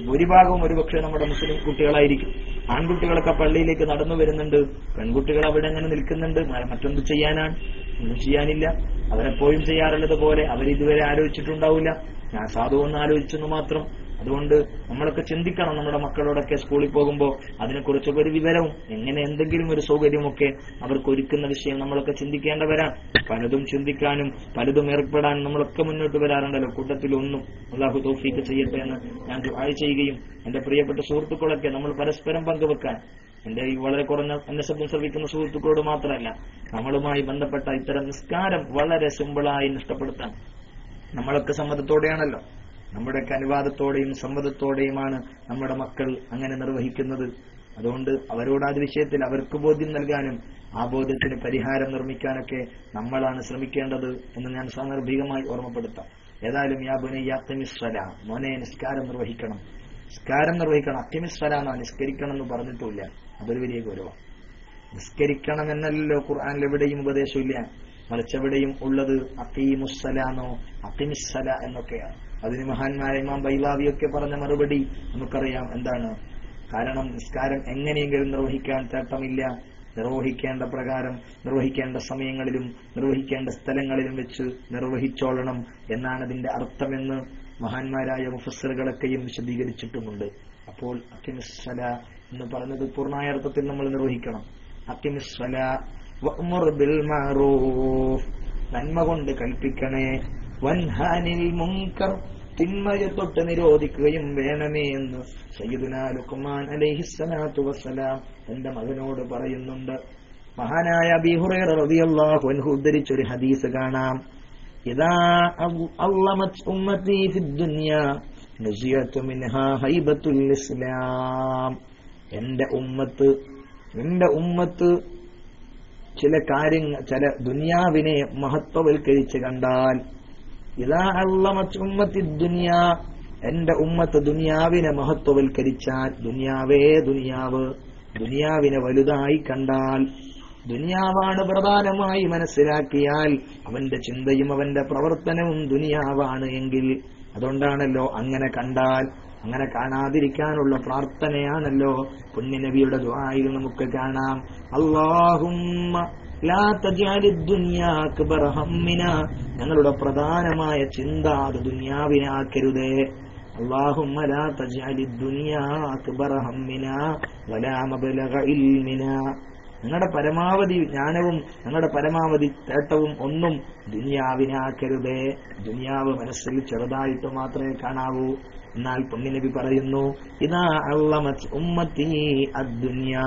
ഭൂരിഭാഗവും ഒരുപക്ഷെ നമ്മുടെ മുസ്ലിം കുട്ടികളായിരിക്കും. ആൺകുട്ടികളൊക്കെ പള്ളിയിലേക്ക് നടന്നു വരുന്നുണ്ട്, പെൺകുട്ടികൾ അവിടെ അങ്ങനെ നിൽക്കുന്നുണ്ട്. മറ്റൊന്ത് ചെയ്യാനാണ്? ഒന്നും ചെയ്യാനില്ല. അവരെപ്പോഴും ചെയ്യാറുള്ളത് പോലെ അവരിതുവരെ ആലോചിച്ചിട്ടുണ്ടാവില്ല. ഞാൻ സാധുവെന്ന് ആലോചിച്ചെന്ന് മാത്രം. അതുകൊണ്ട് നമ്മളൊക്കെ ചിന്തിക്കണം. നമ്മുടെ മക്കളോടൊക്കെ സ്കൂളിൽ പോകുമ്പോൾ അതിനെക്കുറിച്ചൊക്കെ ഒരു വിവരവും എങ്ങനെ എന്തെങ്കിലും ഒരു സൗകര്യമൊക്കെ അവർക്ക് ഒരുക്കുന്ന വിഷയം നമ്മളൊക്കെ ചിന്തിക്കേണ്ടവരാണ്. പലതും ചിന്തിക്കാനും പലതും ഏർപ്പെടാനും നമ്മളൊക്കെ മുന്നോട്ട് വരാറുണ്ടല്ലോ. കൂട്ടത്തിലൊന്നും അല്ലാഹു തൗഫീഖ് ചെയ്യട്ടെ എന്ന് ഞാൻ ദുആ ചെയ്യുകയും എന്റെ പ്രിയപ്പെട്ട സുഹൃത്തുക്കളൊക്കെ നമ്മൾ പരസ്പരം പങ്കുവെക്കാൻ, എന്റെ ഈ വളരെ കുറഞ്ഞ എന്നെ ശബ്ദം ശ്രവിക്കുന്ന സുഹൃത്തുക്കളോട് മാത്രമല്ല, നമ്മളുമായി ബന്ധപ്പെട്ട ഇത്തരം നിസ്കാരം വളരെ സിമ്പിളായി നഷ്ടപ്പെടുത്താൻ നമ്മളൊക്കെ സമ്മതത്തോടെയാണല്ലോ, നമ്മുടെയൊക്കെ അനുവാദത്തോടെയും സമ്മതത്തോടെയുമാണ് നമ്മുടെ മക്കൾ അങ്ങനെ നിർവഹിക്കുന്നത്. അതുകൊണ്ട് അവരോട് ആ വിഷയത്തിൽ അവർക്ക് ബോധ്യം നൽകാനും ആ ബോധ്യത്തിന് പരിഹാരം നിർമ്മിക്കാനൊക്കെ നമ്മളാണ് ശ്രമിക്കേണ്ടത് എന്ന് ഞാൻ സാന്ദർഭികമായി ഓർമ്മപ്പെടുത്താം. ഏതായാലും യാ ബുനയ്യ അഖിമിസ് സ്വലാ, മോനെ നിസ്കാരം നിർവഹിക്കണം. നിസ്കാരം നിർവഹിക്കണം. അഖിമിസ് സ്വലാ എന്നാ, നിസ്കരിക്കണം എന്ന് പറഞ്ഞിട്ടില്ല. അതൊരു വലിയ ഗൗരവം. നിസ്കരിക്കണം എന്നല്ലോ ഖുർആനിൽ എവിടെയും ഉപദേശമില്ല. മറിച്ചെവിടെയും ഉള്ളത് അഖീമുസ്സലാന്നോ അഖിമിസ്സല എന്നൊക്കെയാണ്. അതിന് മഹാന്മാരെ ഇമാം ബൈലാവിയൊക്കെ പറഞ്ഞ മറുപടി നമുക്കറിയാം എന്താണ്. കാരണം നിസ്കാരം എങ്ങനെയെങ്കിലും നിർവഹിക്കാൻ തേട്ടമില്ല. നിർവഹിക്കേണ്ട പ്രകാരം നിർവഹിക്കേണ്ട സമയങ്ങളിലും നിർവഹിക്കേണ്ട സ്ഥലങ്ങളിലും വെച്ച് നിർവഹിച്ചോളണം എന്നാണ് അതിന്റെ അർത്ഥമെന്ന് മഹാന്മാരായ മുഫസ്സിറുകളൊക്കെയും വിശദീകരിച്ചിട്ടുമുണ്ട്. അപ്പോൾ അഖിമിസ്സല എന്ന് പറഞ്ഞത് പൂർണ്ണമായ അർത്ഥത്തിൽ നമ്മൾ നിർവഹിക്കണം. അഖിമിസ്സല വഅ്മുർ ബിൽ മഅറൂഫ്, നന്മ കൊണ്ട് കൽപ്പിക്കണേ. വൻഹാനിൽ മുൻകർ, തിന്മയെ തൊട്ട് നിരോധിക്കുകയും വേണമേ എന്ന് സയ്യിദുനാ ലുഖ്മാൻ അലൈഹിസ്സലാത്തു വസ്സലാം തന്റെ മകനോട് പറയുന്നുണ്ട്. മഹാനായ അബീ ഹുറൈറ റളിയല്ലാഹു അൻഹു ഉദ്ധരിച്ചൊരു ഹദീസ് കാണാം. ഇദാ അള്ളമത് ഉമ്മത്തി ഫിദ്ദുനിയ നസിയതു മിൻഹാ ഹൈബത്തുൽ ഇസ്ലാം. എന്റെ ഉമ്മത്ത് ചില കാര്യങ്ങൾ, ചില ദുനിയാവിനെ മഹത്വവൽക്കരിച്ച് കണ്ടാൽ, ഇദാ അള്ളമത് ഉമ്മത്തി ദുനിയ, എന്റെ ഉമ്മത്ത് ദുനിയാവിനെ മഹത്വവൽക്കരിച്ചാൽ, ദുനിയാവിനെ വലുതായി കണ്ടാൽ, ദുനിയാവാണ് പ്രധാനമായി മനസ്സിലാക്കിയാൽ, അവന്റെ ചിന്തയും അവന്റെ പ്രവർത്തനവും ദുനിയാവാണ് എങ്കിൽ, അതുകൊണ്ടാണല്ലോ അങ്ങനെ കണ്ടാൽ, അങ്ങനെ കാണാതിരിക്കാനുള്ള പ്രാർത്ഥനയാണല്ലോ പുണ്യനബിയുടെ ദുആയിൽ നമുക്ക് കാണാം. അല്ലാഹുമ്മ ലാ തജ്അലിദ് ദുനിയാ അക്ബറ ഹമ്മിനാ, ഞങ്ങളുടെ പ്രധാനമായ ചിന്ത അത് ദുനിയാവിനെ ആക്കരുതേ. അല്ലാഹുമ്മ ലാ തജ്അലിദ് ദുനിയാ അക്ബറ ഹമ്മിനാ വലാ മബ്ലഗ ഇൽമിനാ, നിങ്ങളുടെ പരമാവധി ജ്ഞാനവും നിങ്ങളുടെ പരമാവധി തേട്ടവും ഒന്നും ദുനിയാവിനാക്കരുതേ. ദുനിയാവ് മനസ്സിൽ ചെറുതായിട്ട് മാത്രമേ കാണാവൂ. എന്നാൽ പുണ്യനബി പറയുന്നു, ഇദാ അള്ളമത് ഉമ്മത്തി അദ്ദുനിയ,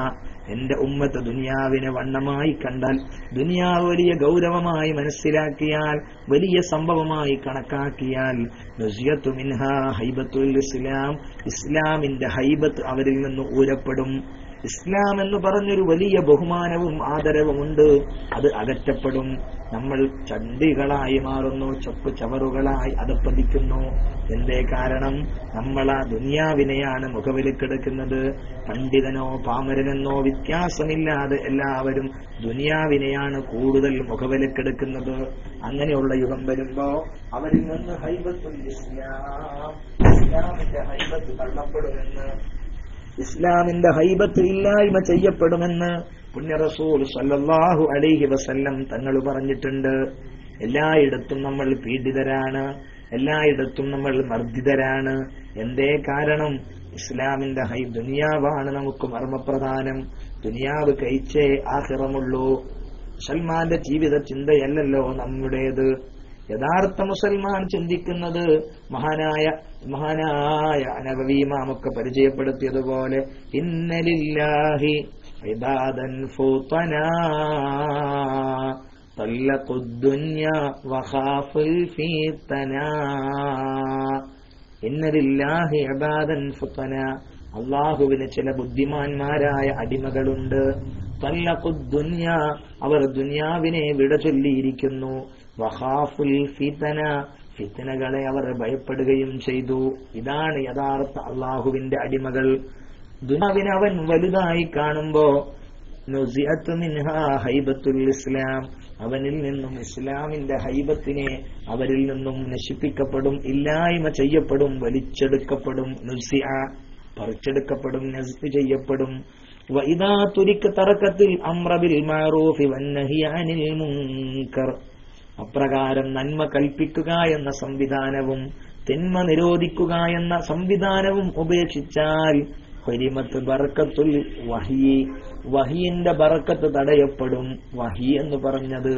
എന്റെ ഉമ്മത്ത് ദുനിയാവിനെ വണ്ണമായി കണ്ടാൽ, ദുനിയാവ് വലിയ ഗൗരവമായി മനസ്സിലാക്കിയാൽ, വലിയ സംഭവമായി കണക്കാക്കിയാൽ, നുസിയത്തു മിൻഹാ ഹൈബത്തുൽ ഇസ്ലാം, ഇസ്ലാമിന്റെ ഹൈബത്ത് അവരിൽ നിന്ന് ഊരപ്പെടും. ഇസ്ലാം എന്ന് പറഞ്ഞൊരു വലിയ ബഹുമാനവും ആദരവുമുണ്ട്, അത് അകറ്റപ്പെടും. നമ്മൾ ചണ്ടികളായി മാറുന്നു, ചപ്പ് ചവറുകളായി അധപ്പതിക്കുന്നു. എന്തേ കാരണം? നമ്മൾ ആ ദുനിയാവിനെയാണ് മുഖവിലക്കെടുക്കുന്നത്. പണ്ഡിതനോ പാമരനെന്നോ വ്യത്യാസമില്ലാതെ എല്ലാവരും ദുനിയാവിനെയാണ് കൂടുതൽ മുഖവിലക്കെടുക്കുന്നത്. അങ്ങനെയുള്ള യുഗം വരുമ്പോ അവരിൽ നിന്ന് ഹൈബത്തുൽ ഇസ്ലാം, ഇസ്ലാമിന്റെ ഹൈബത്ത് തള്ളപ്പെടുമെന്ന്, ഇസ്ലാമിന്റെ ഹൈബത്ത് ഇല്ലായ്മ ചെയ്യപ്പെടുമെന്ന് പുണ്യ റസൂൽ സല്ലല്ലാഹു അലൈഹി വസല്ലം തങ്ങൾ പറഞ്ഞിട്ടുണ്ട്. എല്ലായിടത്തും നമ്മൾ പീഡിതരാണ്, എല്ലായിടത്തും നമ്മൾ മർദ്ദിതരാണ്. എന്തേ കാരണം? ഇസ്ലാമിന്റെ ദുനിയാവാണ് നമുക്ക് മർമ്മപ്രധാനം. ദുനിയാവ് കഴിച്ചേ ആഖിറമുള്ളൂ. മുസൽമാന്റെ ജീവിത ചിന്തയല്ലല്ലോ നമ്മുടേത്. യഥാർത്ഥ മുസൽമാൻ ചിന്തിക്കുന്നത് മഹാനായ നബവി ഇമാമൊക്കെ പരിചയപ്പെടുത്തിയതുപോലെ, ഇന്നലില്ലാഹി ഇബാദൻ ഫുതനാ തല്ലഖുദ്ദുനിയ വഖാഫുൽ ഫിതനാ. ഇന്നലില്ലാഹി ഇബാദൻ ഫുതനാ, അല്ലാഹുവിന് ചില ബുദ്ധിമാന്മാരായ അടിമകളുണ്ട്. തല്ലഖുദ്ദുനിയ, അവർ ദുനിയാവിനെ വിട ചൊല്ലിയിരിക്കുന്നു. വഖാഫുൽ ഫിതന, ഫിതനകളെ അവർ ഭയപ്പെടുകയും ചെയ്തു. ഇതാണ് യഥാർത്ഥ അള്ളാഹുവിന്റെ അടിമകൾ. ദുനിയാവിനെ അവൻ വലുതായി കാണുമ്പോ നുസിഅത്തു മിൻഹാ ഹൈബത്തുൽ ഇസ്ലാം, അവനിൽ നിന്നും ഇസ്ലാമിന്റെ ഹൈബത്തിനെ അവരിൽ നിന്നും നശിപ്പിക്കപ്പെടും, ഇല്ലായ്മ ചെയ്യപ്പെടും, വലിച്ചെടുക്കപ്പെടും. നുസിഅ പറിച്ചെടുക്കപ്പെടും, നസ്ബ് ചെയ്യപ്പെടും. വഇദാ തുരിക തറകത്തിൽ അംറ ബിൽ മഅറൂഫി വന്നഹി അനിൽ മുൻകർ, അപ്രകാരം നന്മ കൽപ്പിക്കുക എന്ന സംവിധാനവും തിന്മ നിരോധിക്കുക എന്ന സംവിധാനവും ഉപേക്ഷിച്ചാൽ ഹരിമത്ത് ബറക്കത്തുൽ വഹി, വഹിയിന്റെ ബറക്കത്ത് തടയപ്പെടും. വഹി എന്ന് പറഞ്ഞത്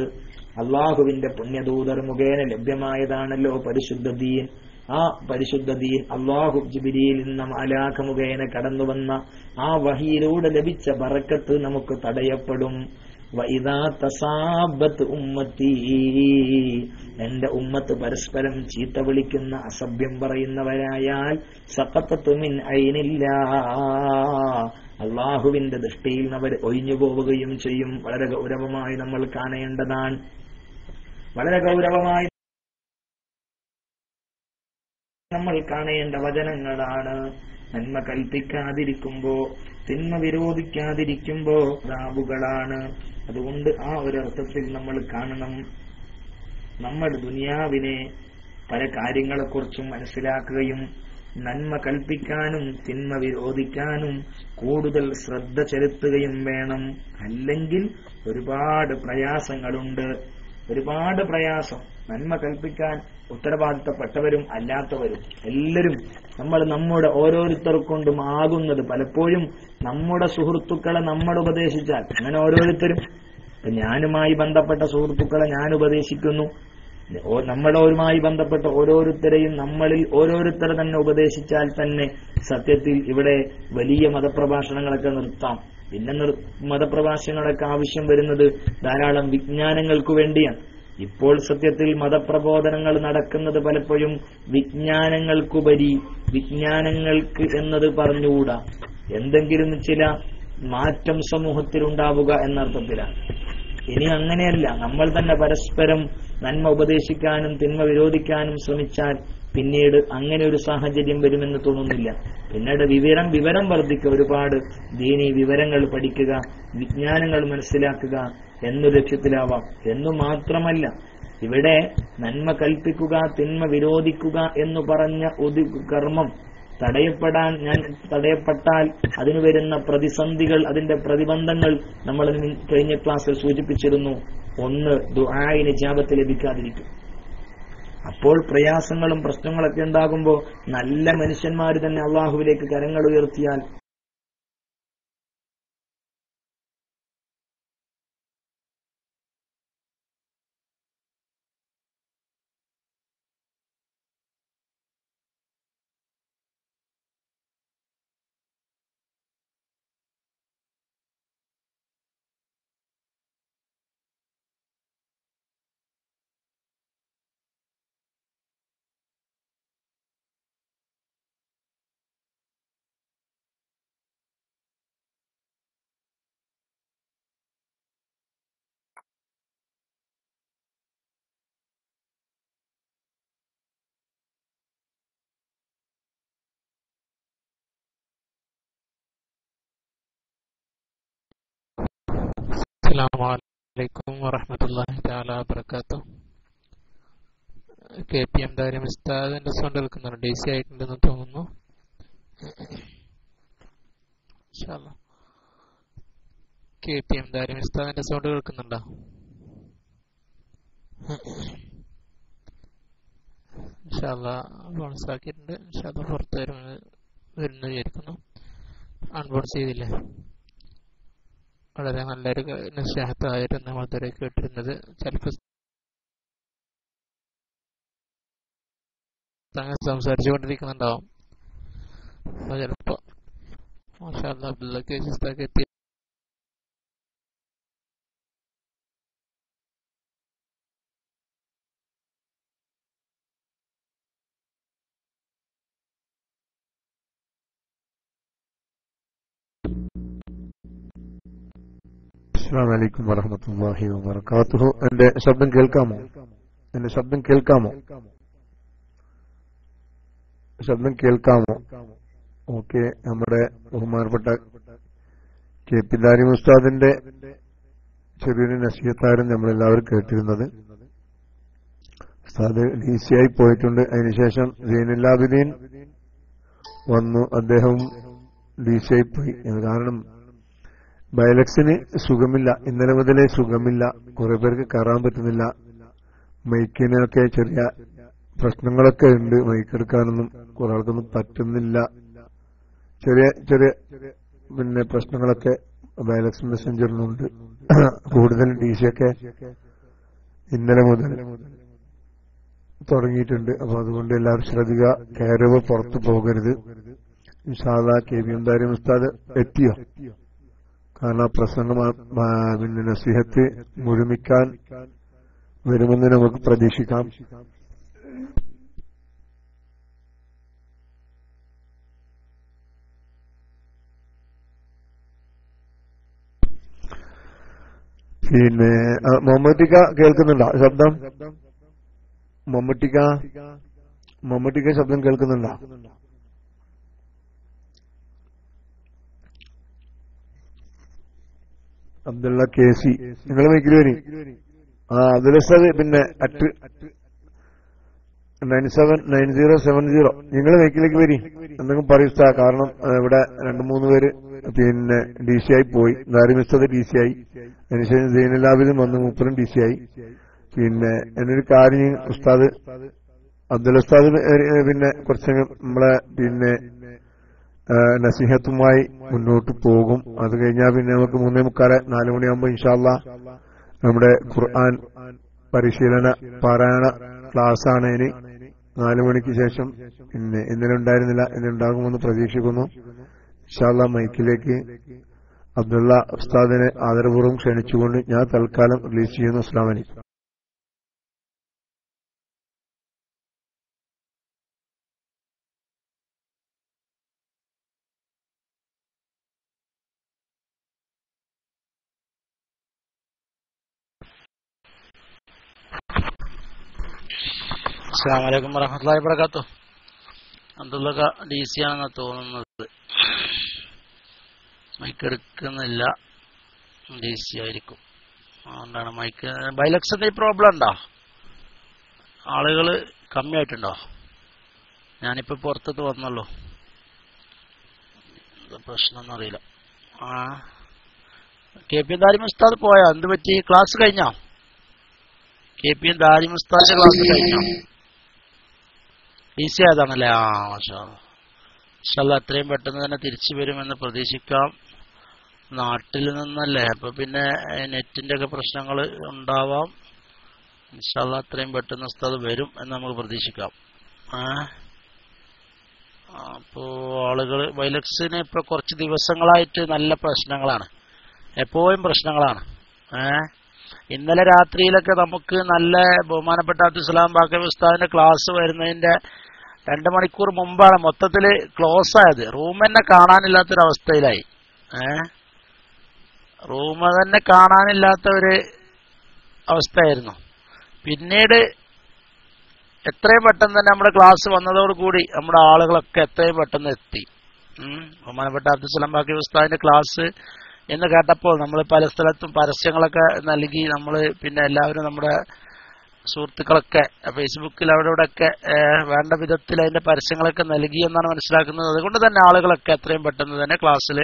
അള്ളാഹുവിന്റെ പുണ്യദൂതർ മുഖേന ലഭ്യമായതാണല്ലോ പരിശുദ്ധ ദീൻ. ആ പരിശുദ്ധ ദീൻ അള്ളാഹു ജിബ്രീൽ എന്ന മാലാഖ മുഖേന കടന്നുവന്ന ആ വഹിയിലൂടെ ലഭിച്ച ബറക്കത്ത് നമുക്ക് തടയപ്പെടും. വഇദാ തസാബത്ത് ഉമ്മത്തി, എന്റെ ഉമ്മത്ത് പരസ്പരം ചീത്ത വിളിക്കുന്ന, അസഭ്യം പറയുന്നവരായാൽ, സഖത്തത്തു മിൻ ഐനില്ലാഹ്, അള്ളാഹുവിന്റെ ദൃഷ്ടിയിൽ നിന്ന് അവർ ഒഴിഞ്ഞു പോവുകയും ചെയ്യും. വളരെ ഗൗരവമായി നമ്മൾ കാണേണ്ടതാണ്, വളരെ ഗൗരവമായി നമ്മൾ കാണേണ്ട വചനങ്ങളാണ്. നന്മ കൽപ്പിക്കാതിരിക്കുമ്പോ, തിന്മ വിരോധിക്കാതിരിക്കുമ്പോ ദാബുകളാണ്. അതുകൊണ്ട് ആ ഒരർത്ഥത്തിൽ നമ്മൾ കാണണം, നമ്മൾ ദുനിയാവിനെ പല കാര്യങ്ങളെക്കുറിച്ചും മനസ്സിലാക്കുകയും നന്മ കൽപ്പിക്കാനും തിന്മ വിരോധിക്കാനും കൂടുതൽ ശ്രദ്ധ ചെലുത്തുകയും വേണം. അല്ലെങ്കിൽ ഒരുപാട് പ്രയാസങ്ങളുണ്ട്, ഒരുപാട് പ്രയാസം. നന്മ കൽപ്പിക്കാൻ ഉത്തരവാദിത്തപ്പെട്ടവരും അല്ലാത്തവരും എല്ലാവരും നമ്മുടെ ഓരോരുത്തർക്കൊണ്ടും ആകുന്നത് പലപ്പോഴും നമ്മുടെ സുഹൃത്തുക്കളെ നമ്മൾ ഉപദേശിച്ചാൽ, അങ്ങനെ ഓരോരുത്തരും, ഞാനുമായി ബന്ധപ്പെട്ട സുഹൃത്തുക്കളെ ഞാൻ ഉപദേശിക്കുന്നു, നമ്മളോരുമായി ബന്ധപ്പെട്ട ഓരോരുത്തരെയും നമ്മളിൽ ഓരോരുത്തരെ തന്നെ ഉപദേശിച്ചാൽ തന്നെ സത്യത്തിൽ ഇവിടെ വലിയ മതപ്രഭാഷണങ്ങളൊക്കെ നിർത്താം. പിന്നെ മതപ്രഭാഷണങ്ങളൊക്കെ ആവശ്യം വരുന്നത് ധാരാളം വിജ്ഞാനങ്ങൾക്കു വേണ്ടിയാണ്. ഇപ്പോൾ സത്യത്തിൽ മതപ്രബോധനങ്ങൾ നടക്കുന്നത് പലപ്പോഴും വിജ്ഞാനങ്ങൾക്കുപരി വിജ്ഞാനങ്ങൾക്ക് എന്നത് പറഞ്ഞുകൂടാ, എന്തെങ്കിലും ചില മാറ്റം സമൂഹത്തിൽ ഉണ്ടാവുക എന്നർത്ഥത്തിലാണ്. ഇനി അങ്ങനെയല്ല, നമ്മൾ തന്നെ പരസ്പരം നന്മ ഉപദേശിക്കാനും തിന്മ വിരോധിക്കാനും ശ്രമിച്ചാൽ പിന്നീട് അങ്ങനെ ഒരു സാഹചര്യം വരുമെന്ന് തോന്നുന്നില്ല. പിന്നീട് വിവരം വർദ്ധിക്കുക, ഒരുപാട് ദീനീ വിവരങ്ങൾ പഠിക്കുക, വിജ്ഞാനങ്ങൾ മനസ്സിലാക്കുക എന്നൊരു ലക്ഷ്യത്തിലാവാം. എന്നു മാത്രമല്ല, ഇവിടെ നന്മ കൽപ്പിക്കുക തിന്മ വിരോധിക്കുക എന്ന് പറഞ്ഞ ഒരു കർമ്മം തടയപ്പെട്ടാൽ അതിന് വരുന്ന പ്രതിസന്ധികൾ, അതിന്റെ പ്രതിബന്ധങ്ങൾ നമ്മൾ കഴിഞ്ഞ ക്ലാസ്സിൽ സൂചിപ്പിച്ചിരുന്നു. ഒന്ന്, ദുആഇന് ഇജാബത്ത് ലഭിക്കാതിരിക്കും. അപ്പോൾ പ്രയാസങ്ങളും പ്രശ്നങ്ങളൊക്കെ ഉണ്ടാകുമ്പോൾ നല്ല മനുഷ്യന്മാർ തന്നെ അള്ളാഹുവിലേക്ക് കരങ്ങൾ ഉയർത്തിയാൽ അസ്സലാമു അലൈക്കും വറഹ്മത്തുള്ളാഹി തആല വബറകാതുഹു. KPM ദാരിം ഉസ്താദിന്റെ സൗണ്ട് കേൾക്കുന്നുണ്ട്. DC ആയിട്ടുണ്ടെന്ന് തോന്നുന്നു. ഇൻഷാ അല്ലാഹ് KPM ദാരിം ഉസ്താദിന്റെ സൗണ്ട് കേൾക്കുന്നുണ്ടോ? ഇൻഷാ അല്ലാഹ് ബോണസ് ആക്കിയിട്ടുണ്ട്. ഇൻഷാ അല്ലാഹ് പുറത്ത് വരുന്നു വിചാരിക്കുന്നു. അൺബോൺസ് ചെയ്തില്ലേ? വളരെ നല്ലൊരു നസിഹത്തായിരുന്നു നമ്മൾ ഇതുവരെ കേട്ടിരുന്നത്. ചിലപ്പോൾ സംസാരിച്ചു കൊണ്ടിരിക്കുന്നുണ്ടാവും. അപ്പോൾ ചിലപ്പോൾ മാഷാ അല്ലാഹ് അബ്ദുള്ള കേസിസ്താക്ക് എത്തി. അസ്സലാമു അലൈക്കും വറഹ്മത്തുള്ളാഹി വബറകാതുഹു. എന്റെ ശബ്ദം കേൾക്കാമോ? ശബ്ദം കേൾക്കാമോ? ഓക്കെ. നമ്മുടെ ബഹുമാനപ്പെട്ട KP ദാരിം ഉസ്താദിന്റെ ചെറിയൊരു നസീഹത്തായിരുന്നു നമ്മളെല്ലാവരും കേട്ടിരുന്നത്. ഉസ്താദ് DC ആയി പോയിട്ടുണ്ട്. അതിനുശേഷം സൈനുൽ വന്നു. അദ്ദേഹം DC ആയി പോയി. കാരണം ബയലക്സിന് സുഖമില്ല. ഇന്നലെ മുതലേ സുഖമില്ല. കുറെ പേർക്ക് കയറാൻ പറ്റുന്നില്ല. മൈക്കിനൊക്കെ ചെറിയ പ്രശ്നങ്ങളൊക്കെ ഉണ്ട്. മൈക്കെടുക്കാനൊന്നും കുറെ ആൾക്കൊന്നും പറ്റുന്നില്ല. ചെറിയ ചെറിയ പ്രശ്നങ്ങളൊക്കെ ബയലക്സ് മെസ്സഞ്ചറിനുണ്ട്. കൂടുതൽ DC ഒക്കെ ഇന്നലെ മുതൽ തുടങ്ങിയിട്ടുണ്ട്. അപ്പൊ അതുകൊണ്ട് എല്ലാവരും ശ്രദ്ധിക്കുക. കയറുക, പുറത്തു പോകരുത്. ഇൻഷാ അല്ലാഹ് KPM ദാരിം ഉസ്താദ് എത്തിയോ? കാരണം പ്രസംഗം നസീഹത്ത് മുഴുമിക്കാൻ വരുമെന്ന് നമുക്ക് പ്രതീക്ഷിക്കാം. പിന്നെ മമ്മൂട്ടിക്ക കേൾക്കുന്നുണ്ടോ ശബ്ദം? മമ്മൂട്ടിക്ക ശബ്ദം കേൾക്കുന്നുണ്ടോ? അബ്ദുള്ള KC നിങ്ങൾ മൈക്കിൽ വരി. അബ്ദുൽ ഉസ്താദ് പിന്നെ അറ്റ് 979070 നിങ്ങൾ മൈക്കിലേക്ക് വരി. എന്തെങ്കിലും പറയുക. കാരണം ഇവിടെ 2-3 പേര് പിന്നെ DC ആയി പോയി. ദാരിം ഉസ്താദ് DC ആയി. അതിനുശേഷം സൈനുൽ ആബിദീൻ വന്ന് മൂപ്പരും DC ആയി. പിന്നെ എന്നൊരു കാര്യം ഉസ്താദ് അബ്ദുൽ ഉസ്താദ് പിന്നെ കുറച്ച് നമ്മളെ പിന്നെ നസീഹത്തുമായി മുന്നോട്ട് പോകും. അത് കഴിഞ്ഞാൽ പിന്നെ നമുക്ക് 3:45 മണിയാകുമ്പോൾ ഇൻഷാ അല്ലാഹ് നമ്മുടെ ഖുർആൻ പരിശീലന പാരായണ ക്ലാസ് ആണ്. ഇനി 4 മണിക്ക് ശേഷം പിന്നെ ഇന്നലെ ഉണ്ടായിരുന്നില്ല, ഇന്നുണ്ടാകുമെന്ന് പ്രതീക്ഷിക്കുന്നു. ഇൻഷാ അല്ലാഹ് മൈക്കിലേക്ക് അബ്ദുള്ള ഉസ്താദിനെ ആദരപൂർവ്വം ക്ഷണിച്ചുകൊണ്ട് ഞാൻ തൽക്കാലം റിലീസ് ചെയ്യുന്നു. അസ്സലാമു അലൈക്കും. അസ്സലാമു അലൈക്കും വറഹ്മത്തുള്ളാഹി വബറകാതുഹു. അബ്ദുള്ള DC ആണെന്ന് തോന്നുന്നത്. മൈക്ക് എടുക്കുന്നില്ല. DC ആയിരിക്കും. അതുകൊണ്ടാണ് മൈക്ക്. ബൈലക്സിന്റെ പ്രോബ്ലം ഉണ്ടോ? ആളുകൾ കമ്മിയായിട്ടുണ്ടോ? ഞാനിപ്പോ പുറത്തത് വന്നുള്ളൂ. എന്താ പ്രശ്നം അറിയില്ല. KPM ദാരിം ഉസ്താദ് പോയോ? എന്ത് പറ്റി? ക്ലാസ് കഴിഞ്ഞോ? KPM ദാരിം ഉസ്താദിന്റെ ക്ലാസ് കഴിഞ്ഞോ? DC ആയതാണല്ലേ? മാഷാ അല്ലാഹ്. ഇൻഷാ അല്ലാഹ് എത്രയും പെട്ടെന്ന് തന്നെ തിരിച്ചു വരുമെന്ന് പ്രതീക്ഷിക്കാം. നാട്ടിൽ നിന്നല്ലേ, അപ്പൊ പിന്നെ നെറ്റിന്റെ ഒക്കെ പ്രശ്നങ്ങൾ ഉണ്ടാവാം. ഇൻഷാ അല്ലാഹ് എത്രയും പെട്ടെന്ന് ഉസ്താദ് വരും എന്ന് നമുക്ക് പ്രതീക്ഷിക്കാം. അപ്പോ ആളുകൾ വൈലക്സിന് ഇപ്പൊ കുറച്ച് ദിവസങ്ങളായിട്ട് നല്ല പ്രശ്നങ്ങളാണ്. എപ്പോഴും പ്രശ്നങ്ങളാണ്. ഇന്നലെ രാത്രിയിലൊക്കെ നമുക്ക് നല്ല ബഹുമാനപ്പെട്ട അബ്ദുസ്സലാം ബാക്കവി ഉസ്താദിന്റെ ക്ലാസ് വരുന്നതിന്റെ 2 മണിക്കൂർ മുമ്പാണ് മൊത്തത്തിൽ ക്ലോസ് ആയത്. റൂം തന്നെ കാണാനില്ലാത്തൊരവസ്ഥയിലായി. റൂം തന്നെ കാണാനില്ലാത്ത ഒരു അവസ്ഥയായിരുന്നു. പിന്നീട് എത്രയും പെട്ടെന്ന് തന്നെ നമ്മുടെ ക്ലാസ് വന്നതോടുകൂടി നമ്മുടെ ആളുകളൊക്കെ എത്രയും പെട്ടെന്ന് എത്തി. ബഹുമാനപ്പെട്ട അബ്ദുസ്സലാം ബാക്കവി ഉസ്താദിന്റെ ക്ലാസ് എന്ന് കേട്ടപ്പോൾ നമ്മൾ പല സ്ഥലത്തും പരസ്യങ്ങളൊക്കെ നൽകി, നമ്മൾ പിന്നെ എല്ലാവരും നമ്മുടെ സുഹൃത്തുക്കളൊക്കെ ഫേസ്ബുക്കിൽ അവിടെയൊക്കെ വേണ്ട വിധത്തിൽ അതിന്റെ പരസ്യങ്ങളൊക്കെ നൽകി എന്നാണ് മനസ്സിലാക്കുന്നത്. അതുകൊണ്ട് തന്നെ ആളുകളൊക്കെ എത്രയും പെട്ടെന്ന് തന്നെ ക്ലാസ്സിൽ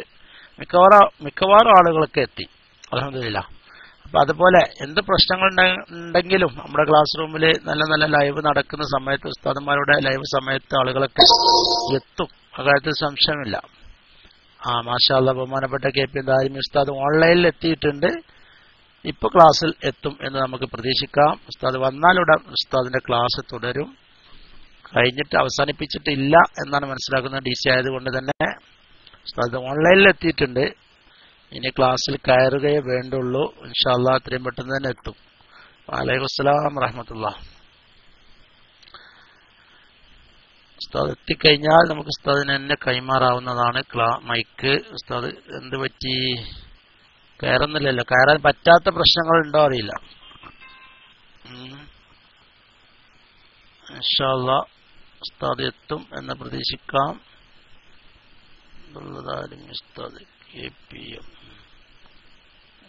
മിക്കവാറും ആളുകളൊക്കെ എത്തി, അൽഹംദുലില്ലാഹ്. അപ്പൊ അതുപോലെ എന്ത് പ്രശ്നങ്ങൾ ഉണ്ടെങ്കിലും നമ്മുടെ ക്ലാസ് റൂമിൽ നല്ല നല്ല ലൈവ് നടക്കുന്ന സമയത്ത്, ഉസ്താദന്മാരുടെ ലൈവ് സമയത്ത് ആളുകളൊക്കെ എത്തും, അക്കാര്യത്തിൽ സംശയമില്ല. മാഷാ അല്ലാഹ്, ബഹുമാനപ്പെട്ട KP ദാരിമി ഉസ്താദ് ഓൺലൈനിൽ എത്തിയിട്ടുണ്ട്, ഇപ്പൊ ക്ലാസ്സിൽ എത്തും എന്ന് നമുക്ക് പ്രതീക്ഷിക്കാം. ഉസ്താദ് വന്നാലുടൻ ഉസ്താദിന്റെ ക്ലാസ് തുടരും. കഴിഞ്ഞിട്ട് അവസാനിപ്പിച്ചിട്ടില്ല എന്നാണ് മനസ്സിലാക്കുന്നത് DC ആയതുകൊണ്ട് തന്നെ. ഉസ്താദ് ഓൺലൈനിൽ എത്തിയിട്ടുണ്ട്, ഇനി ക്ലാസ്സിൽ കയറുകയേ വേണ്ടുള്ളൂ. ഇൻഷാ അല്ലാഹ് എത്രയും പെട്ടെന്ന് തന്നെ എത്തും. വഅലൈക്കും അസ്സലാം വറഹ്മത്തുള്ളാഹി. ഉസ്താദ് എത്തിക്കഴിഞ്ഞാൽ നമുക്ക് ഉസ്താദിന് തന്നെ കൈമാറാവുന്നതാണ് മൈക്ക്. ഉസ്താദ് എന്ത് പറ്റി, കയറുന്നില്ലല്ലോ? കയറാൻ പറ്റാത്ത പ്രശ്നങ്ങളുണ്ടോ അറിയില്ല. ഇൻഷാ അല്ലാഹ് ഉസ്താദ് എത്തും എന്ന് പ്രതീക്ഷിക്കാം. ഉസ്താദ് KPM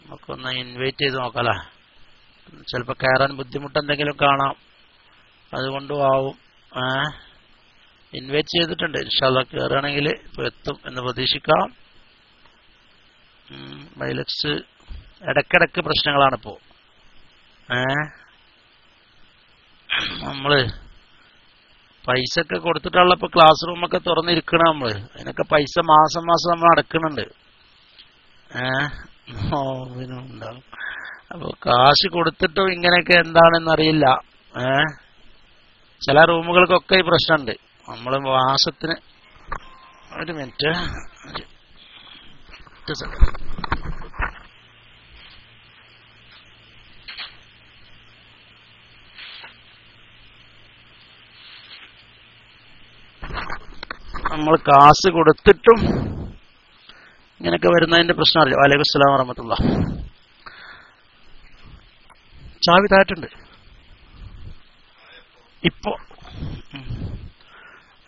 നമുക്കൊന്ന് ഇൻവൈറ്റ് ചെയ്ത് നോക്കാല്ലേ, ചിലപ്പോൾ കയറാൻ ബുദ്ധിമുട്ടെന്തെങ്കിലും കാണാം, അതുകൊണ്ടും ആവും. ഇൻവൈറ്റ് ചെയ്തിട്ടുണ്ട്, ഇൻഷാ അല്ലാഹ് കയറുകയാണെങ്കിൽ ഇപ്പോൾ എത്തും എന്ന് പ്രതീക്ഷിക്കാം. ബൈലക്സ് ഇടക്കിടക്ക് പ്രശ്നങ്ങളാണിപ്പോ. നമ്മള് പൈസ ഒക്കെ കൊടുത്തിട്ടുള്ള ഇപ്പൊ ക്ലാസ് റൂമൊക്കെ തുറന്നിരിക്കണം, നമ്മള് അതിനൊക്കെ പൈസ മാസം മാസം നമ്മൾ അടക്കുന്നുണ്ട്. ഉണ്ടാവും. അപ്പൊ കാശ് കൊടുത്തിട്ടും ഇങ്ങനെയൊക്കെ എന്താണെന്നറിയില്ല. ചില റൂമുകൾക്കൊക്കെ ഈ പ്രശ്നമുണ്ട്. നമ്മള് മാസത്തിന് ഒരു മിനിറ്റ് നമ്മൾ കാശ് കൊടുത്തിട്ടും ഇങ്ങനെയൊക്കെ വരുന്നതിന്റെ പ്രശ്നം അറിയാം. വഅലൈക്കും അസ്സലാം വറഹ്മത്തുള്ളാഹി. ചാവി താഴെയുണ്ട് ഇപ്പോ.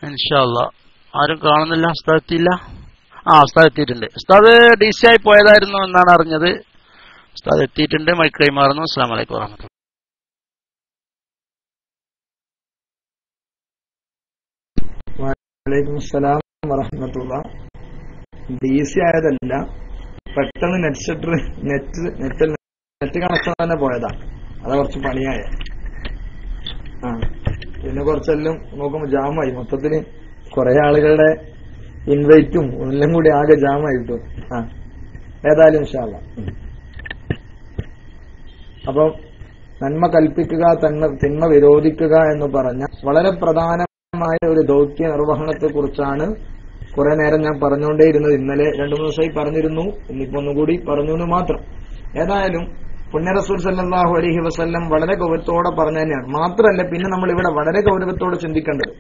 ഇൻഷാ അല്ലാഹ് ആരും കാണുന്നില്ല. ഉസ്താദ് എത്തിയില്ല. ഉസ്താദ് എത്തിയിട്ടുണ്ട്. ഉസ്താദ് DC ആയി പോയതായിരുന്നു എന്നാണ് അറിഞ്ഞത്. ഉസ്താദ് എത്തിയിട്ടുണ്ട്, മൈക്ക് കൈമാറുന്നു. അസ്സലാമു അലൈക്കും വറഹ്മത്തുള്ളാഹി. വഅലൈക്കും അസ്സലാം വറഹ്മത്തുള്ളാഹി. DC ആയതല്ല, പെട്ടെന്ന് നെറ്റ് കണക്ഷൻ തന്നെ പോയതാ. അത് കുറച്ച് പണിയായ. പിന്നെ കുറച്ചെല്ലാം നോക്കുമ്പോ ജാമായി. മൊത്തത്തിന് കുറെ ആളുകളുടെ ഇൻവൈറ്റും എല്ലാം കൂടി ആകെ ജാമായിട്ടു. ഏതായാലും ഇൻഷാ അല്ലാഹ്. അപ്പം നന്മ കൽപ്പിക്കുക, തിന്മ വിരോധിക്കുക എന്ന് പറഞ്ഞ വളരെ പ്രധാനമായ ഒരു ദൗത്യ നിർവഹണത്തെ കുറിച്ചാണ് കുറെ നേരം ഞാൻ പറഞ്ഞുകൊണ്ടേയിരുന്നത്. ഇന്നലെ 2-3 ദിവസമായി പറഞ്ഞിരുന്നു, ഇന്നിപ്പോ ഒന്നുകൂടി പറഞ്ഞു എന്ന് മാത്രം. ഏതായാലും പുണ്യ റസൂൽ സല്ലല്ലാഹു അലൈഹി വസല്ലം വളരെ ഗൗരവത്തോടെ പറഞ്ഞു തന്നെയാണ്. മാത്രമല്ല, പിന്നെ നമ്മൾ ഇവിടെ വളരെ ഗൗരവത്തോടെ ചിന്തിക്കേണ്ടത്,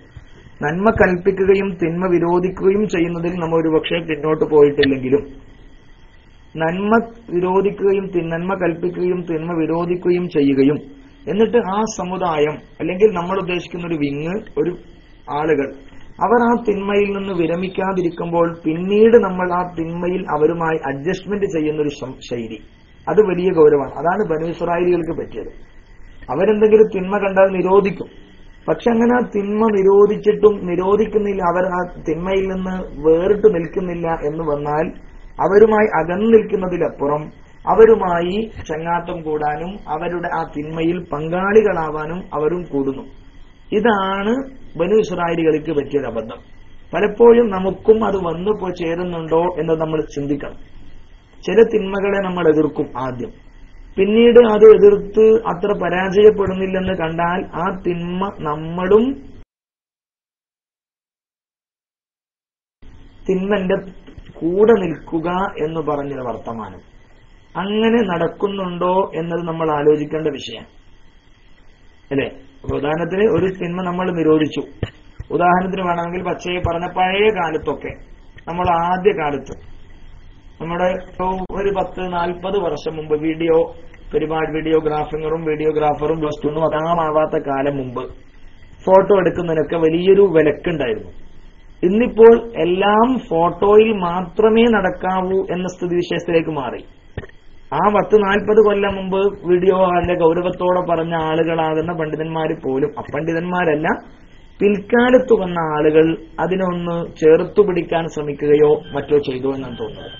നന്മ കൽപ്പിക്കുകയും തിന്മ വിരോധിക്കുകയും ചെയ്യുന്നതിൽ നമ്മൾ ഒരുപക്ഷെ പിന്നോട്ട് പോയിട്ടില്ലെങ്കിലും, നന്മ കൽപ്പിക്കുകയും തിന്മ വിരോധിക്കുകയും ചെയ്യുകയും എന്നിട്ട് ആ സമുദായം അല്ലെങ്കിൽ നമ്മൾ ഉദ്ദേശിക്കുന്ന ഒരു വിങ്, ഒരു ആളുകൾ, അവർ ആ തിന്മയിൽ നിന്ന് വിരമിക്കാതിരിക്കുമ്പോൾ പിന്നീട് നമ്മൾ ആ തിന്മയിൽ അവരുമായി അഡ്ജസ്റ്റ്മെന്റ് ചെയ്യുന്നൊരു ശൈലി, അത് വലിയ ഗൗരവമാണ്. അതാണ് ബനൂ ഇസ്രായേലികൾക്ക് പറ്റിയത്. അവരെന്തെങ്കിലും തിന്മ കണ്ടാൽ നിരോധിക്കും. പക്ഷെ അങ്ങനെ ആ തിന്മ നിരോധിക്കുന്നില്ല, അവർ ആ തിന്മയിൽ നിന്ന് വേറിട്ട് നിൽക്കുന്നില്ല എന്ന് വന്നാൽ അവരുമായി അകന്നു നിൽക്കുന്നതിലപ്പുറം അവരുമായി ചങ്ങാത്തം കൂടാനും അവരുടെ ആ തിന്മയിൽ പങ്കാളികളാവാനും അവരും കൂടുന്നു. ഇതാണ് ബനൂ ഇസ്രായേലികൾക്ക് പറ്റിയൊരു അബദ്ധം. പലപ്പോഴും നമുക്കും അത് വന്നു ചേരുന്നുണ്ടോ എന്ന് നമ്മൾ ചിന്തിക്കണം. ചില തിന്മകളെ നമ്മൾ എതിർക്കും ആദ്യം, പിന്നീട് അത് എതിർത്ത് അത്ര പരാജയപ്പെടുന്നില്ലെന്ന് കണ്ടാൽ ആ തിന്മ നമ്മളും തിന്മന്റെ കൂടെ നിൽക്കുക എന്ന് പറഞ്ഞൊരു വർത്തമാനം അങ്ങനെ നടക്കുന്നുണ്ടോ എന്നത് നമ്മൾ ആലോചിക്കേണ്ട വിഷയം അല്ലേ. ഉദാഹരണത്തിന് ഒരു തിന്മ നമ്മൾ നിരോധിച്ചു. ഉദാഹരണത്തിന് വേണമെങ്കിൽ പച്ചയെ പറഞ്ഞ പഴയ കാലത്തൊക്കെ, നമ്മൾ ആദ്യ കാലത്ത്, നമ്മുടെ ഒരു 10-40 വർഷം മുമ്പ് വീഡിയോഗ്രാഫറും വസ്തുന്നും അതാമാവാത്ത കാലം മുമ്പ് ഫോട്ടോ എടുക്കുന്നതിനൊക്കെ വലിയൊരു വിലക്കുണ്ടായിരുന്നു. ഇന്നിപ്പോൾ എല്ലാം ഫോട്ടോയിൽ മാത്രമേ നടക്കാവൂ എന്ന സ്ഥിതിവിശേഷത്തിലേക്ക് മാറി. ആ 10-40 കൊല്ലം മുമ്പ് വീഡിയോ അതിന്റെ ഗൗരവത്തോടെ പറഞ്ഞ ആളുകളാകുന്ന പണ്ഡിതന്മാർ പോലും അപണ്ഡിതന്മാരല്ല, പിൽക്കാലത്ത് വന്ന ആളുകൾ അതിനൊന്ന് ചേർത്തു പിടിക്കാൻ ശ്രമിക്കുകയോ മറ്റോ ചെയ്തോ എന്നാണ് തോന്നുന്നത്.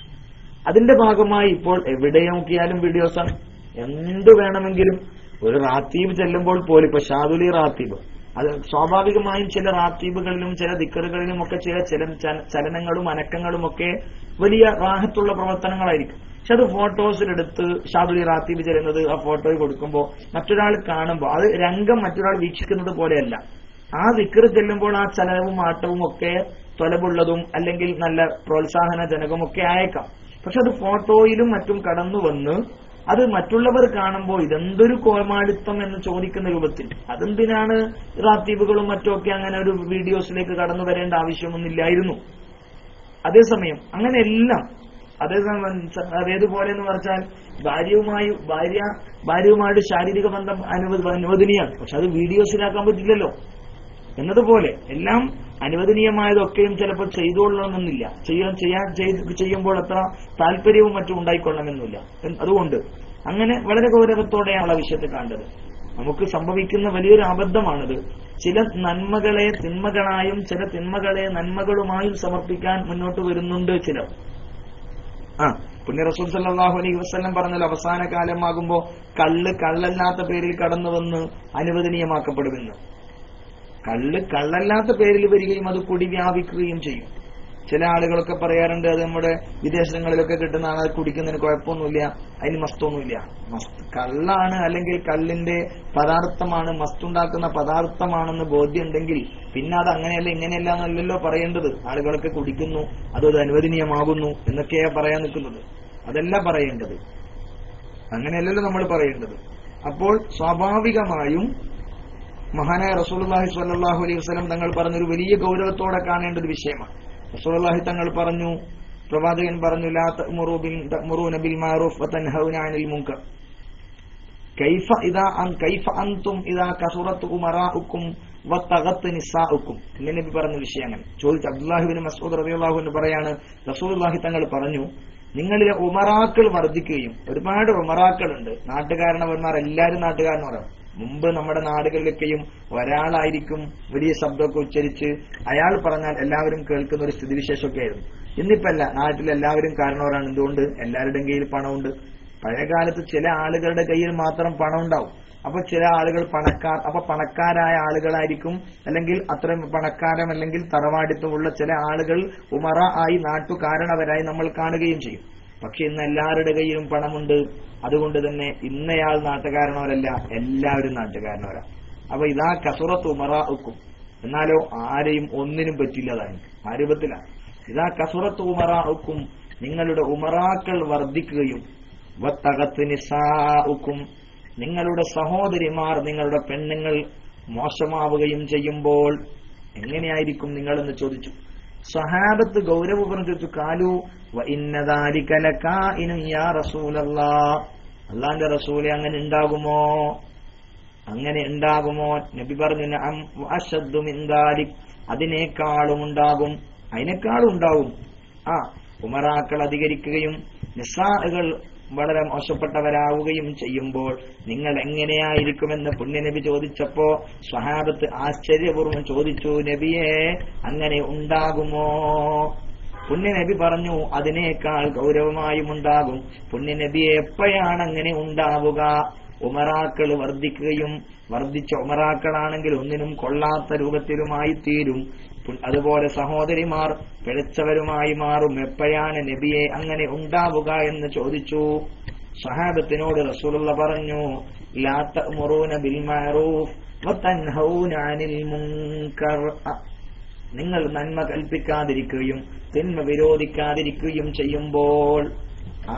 അതിന്റെ ഭാഗമായി ഇപ്പോൾ എവിടെ നോക്കിയാലും വീഡിയോസാണ്. എന്ത് വേണമെങ്കിലും ഒരു റാത്തീബ് ചെല്ലുമ്പോൾ പോലും, ഇപ്പൊ ഷാദുലി റാത്തീബ്, അത് സ്വാഭാവികമായും ചില റാത്തീബുകളിലും ചില ദിക്കറുകളിലും ഒക്കെ ചില ചലനങ്ങളും അനക്കങ്ങളും ഒക്കെ വലിയ റാഹത്തുള്ള പ്രവർത്തനങ്ങളായിരിക്കും. പക്ഷെ അത് ഫോട്ടോസിലെടുത്ത് ഷാദുലി റാത്തീബ് ചെല്ലുന്നത് ആ ഫോട്ടോയിൽ കൊടുക്കുമ്പോൾ മറ്റൊരാൾ കാണുമ്പോൾ അത് രംഗം മറ്റൊരാൾ വീക്ഷിക്കുന്നത് പോലെയല്ല. ആ ദിക്കറ് ചെല്ലുമ്പോൾ ആ ചലനവും ആട്ടവും ഒക്കെ തൊലവുള്ളതും അല്ലെങ്കിൽ നല്ല പ്രോത്സാഹനജനകവും ഒക്കെ ആയേക്കാം. പക്ഷെ അത് ഫോട്ടോയിലും മറ്റും കടന്നു വന്ന് അത് മറ്റുള്ളവർ കാണുമ്പോൾ ഇതെന്തൊരു കോമാളിത്തം എന്ന് ചോദിക്കുന്ന രൂപത്തിൽ, അതെന്തിനാണ് റാത്തീബുകളും മറ്റുമൊക്കെ അങ്ങനെ ഒരു വീഡിയോസിലേക്ക് കടന്നു വരേണ്ട ആവശ്യമൊന്നുമില്ലായിരുന്നു. അതേസമയം അങ്ങനെയെല്ലാം അതേതുപോലെ എന്ന് പറഞ്ഞാൽ ഭാര്യയുമായിട്ട് ശാരീരിക ബന്ധം അനുവദനീയമാണ്. പക്ഷെ അത് വീഡിയോസിലാക്കാൻ പറ്റില്ലല്ലോ എന്നതുപോലെ എല്ലാം അനുവദനീയമായതൊക്കെയും ചിലപ്പോൾ ചെയ്തുകൊള്ളണമെന്നില്ല, ചെയ്യുമ്പോൾ അത്ര താല്പര്യവും മറ്റും ഉണ്ടായിക്കൊള്ളണമെന്നില്ല. അതുകൊണ്ട് അങ്ങനെ വളരെ ഗൗരവത്തോടെയാണ് വിഷയത്തെ കണ്ടത്. നമുക്ക് സംഭവിക്കുന്ന വലിയൊരു അബദ്ധമാണിത്. ചില നന്മകളെ തിന്മകളായും ചില തിന്മകളെ നന്മകളുമായും സമർപ്പിക്കാൻ മുന്നോട്ട് വരുന്നുണ്ട് ചിലർ. പുണ്യ റസൂൽ സല്ലല്ലാഹു അലൈഹി വസല്ലം പറഞ്ഞാൽ അവസാന കാലമാകുമ്പോ കള്ളല്ലാത്ത പേരിൽ കടന്നു വന്ന് അനുവദനീയമാക്കപ്പെടുമെന്ന്. കള്ളല്ലാത്ത പേരിൽ വരികയും അത് കുടി വ്യാപിക്കുകയും ചെയ്യും. ചില ആളുകളൊക്കെ പറയാറുണ്ട്, അത് നമ്മുടെ വിദേശങ്ങളിലൊക്കെ കിട്ടുന്നതാണ്, അത് കുടിക്കുന്നതിന് കുഴപ്പമൊന്നുമില്ല, അതിന് മസ്തൊന്നുമില്ല. കള്ളാണ് അല്ലെങ്കിൽ കള്ളിന്റെ പദാർത്ഥമാണ്, മസ്തുണ്ടാക്കുന്ന പദാർത്ഥമാണെന്ന് ബോധ്യമുണ്ടെങ്കിൽ പിന്നെ അത് അങ്ങനെയല്ല ഇങ്ങനെയല്ല എന്നല്ലല്ലോ പറയേണ്ടത്. ആളുകളൊക്കെ കുടിക്കുന്നു, അത് അനുവദനീയമാകുന്നു എന്നൊക്കെയാ പറയാൻ നിൽക്കുന്നത്. അതല്ല പറയേണ്ടത്, അങ്ങനെയല്ലല്ലോ നമ്മൾ പറയേണ്ടത്. അപ്പോൾ സ്വാഭാവികമായും മഹാനായ റസൂലുള്ളാഹി സ്വല്ലല്ലാഹു അലൈഹി വസല്ലം തങ്ങൾ പറഞ്ഞൊരു വലിയ ഗൗരവത്തോടെ കാണേണ്ട ഒരു വിഷയമാണ്. റസൂലുള്ളാഹി തങ്ങൾ പറഞ്ഞു, പ്രവാചകൻ പറഞ്ഞു, ലാ തഅ്മുറൂന ബിൽ മഅറൂഫ് വതൻഹൗന അനിൽ മുൻകർ കൈഫ അൻതും ഇദാ കസുറത് ഉമറാഉക്കും വതഗത് നിസാഉക്കും. നബി പറഞ്ഞ വിഷയം അങ്ങനെ ചോദിച്ചു. അബ്ദുല്ലാഹി ഇബ്നു മസ്ഊദ് റളിയല്ലാഹു അൻഹു പറയാണ്, റസൂലുള്ളാഹി തങ്ങൾ പറഞ്ഞു, നിങ്ങളിലെ ഉമറാക്കൾ വർദ്ധിക്കുകയും, ഒരുപാട് ഉമറാക്കളുണ്ട്, നാട്ടുകാരണവന്മാർ, എല്ലാവരും നാട്ടുകാരന്മാരാണ്. മുമ്പ് നമ്മുടെ നാടുകളിലൊക്കെയും ഒരാളായിരിക്കും വലിയ ശബ്ദമൊക്കെ ഉച്ചരിച്ച് അയാൾ പറഞ്ഞാൽ എല്ലാവരും കേൾക്കുന്ന ഒരു സ്ഥിതിവിശേഷമൊക്കെ ആയിരുന്നു. ഇന്നിപ്പല്ല, നാട്ടിലെല്ലാവരും കാരണവരാണ്. എന്തുകൊണ്ട്? എല്ലാവരുടെയും കയ്യിൽ പണമുണ്ട്. പഴയകാലത്ത് ചില ആളുകളുടെ കയ്യിൽ മാത്രം പണം ഉണ്ടാവും. അപ്പൊ ചില ആളുകൾ പണക്കാരായ ആളുകളായിരിക്കും, അല്ലെങ്കിൽ അത്രയും പണക്കാരം അല്ലെങ്കിൽ തറവാടിത്തമുള്ള ചില ആളുകൾ ഉമറ ആയി നാട്ടുകാരണവരായി നമ്മൾ കാണുകയും ചെയ്യും. പക്ഷെ ഇന്ന് എല്ലാവരുടെ കയ്യിലും പണമുണ്ട്. അതുകൊണ്ട് തന്നെ ഇന്നയാൾ നാട്ടുകാരനവരല്ല, എല്ലാവരും നാട്ടുകാരനവരാ. അപ്പൊ ഇതാ കസുറത്ത് ഉമറാഉക്കും, എന്നാലോ ആരെയും ഒന്നിനും പറ്റില്ലതാണ്. ആ രൂപത്തിലാണ്. ഇതാ കസുറത്ത് ഉമറാഉക്കും, നിങ്ങളുടെ ഉമറാക്കൾ വർദ്ധിക്കുകയും, വത്തഗത്ത് നിസാഉക്കും, നിങ്ങളുടെ സഹോദരിമാർ, നിങ്ങളുടെ പെണ്ണുങ്ങൾ മോശമാവുകയും ചെയ്യുമ്പോൾ എങ്ങനെയായിരിക്കും നിങ്ങളെന്ന് ചോദിച്ചു. സഹാബത്ത് ഗൗരവപൂർവ്വം ചോദിച്ചു, കാലു വ ഇന്ന ദാലിക ലകാഇനു യാ റസൂലല്ലാഹ്, അല്ലാഹുവിന്റെ റസൂലേ അങ്ങനെ ഉണ്ടാകുമോ? അങ്ങനെ ഉണ്ടാകുമോ? നബി പറഞ്ഞു, നഅം വഅശദ്ദു മിൻ ദാലിക്, അതിനേക്കാളും ഉണ്ടാകും, അതിനേക്കാളും ഉണ്ടാവും. ഉമറാക്കൾ അധികരിക്കുകയും നിസാകൾ വളരെ മോശപ്പെട്ടവരാവുകയും ചെയ്യുമ്പോൾ നിങ്ങൾ എങ്ങനെയായിരിക്കുമെന്ന് പുണ്യനബി ചോദിച്ചപ്പോ സ്വഹാബത്ത് ആശ്ചര്യപൂർവ്വം ചോദിച്ചു, നബിയെ അങ്ങനെ ഉണ്ടാകുമോ? പുണ്യനബി പറഞ്ഞു, അതിനേക്കാൾ ഗൗരവമായും ഉണ്ടാകും. പുണ്യനബിയെ എപ്പോഴാണ് അങ്ങനെ ഉണ്ടാവുക? ഉമറാക്കൾ വർദ്ധിക്കുകയും, വർദ്ധിച്ച ഉമറാക്കളാണെങ്കിൽ ഒന്നിനും കൊള്ളാത്ത രൂപത്തിലുമായി തീരും. അതുപോലെ സഹോദരിമാർ പിഴച്ചവരുമായി മാറും. എപ്പോഴാണ് നബിയെ അങ്ങനെ ഉണ്ടാവുക എന്ന് ചോദിച്ചു. സഹാബത്തിനോട് റസൂലുള്ള പറഞ്ഞു, ലാ തഅ്മുറൂന ബിൽ മഅറൂഫ് വതൻഹൗന അനിൽ മുൻകർ, നിങ്ങൾ നന്മ കൽപ്പിക്കാതിരിക്കുകയും തിന്മ വിരോധിക്കാതിരിക്കുകയും ചെയ്യുമ്പോൾ,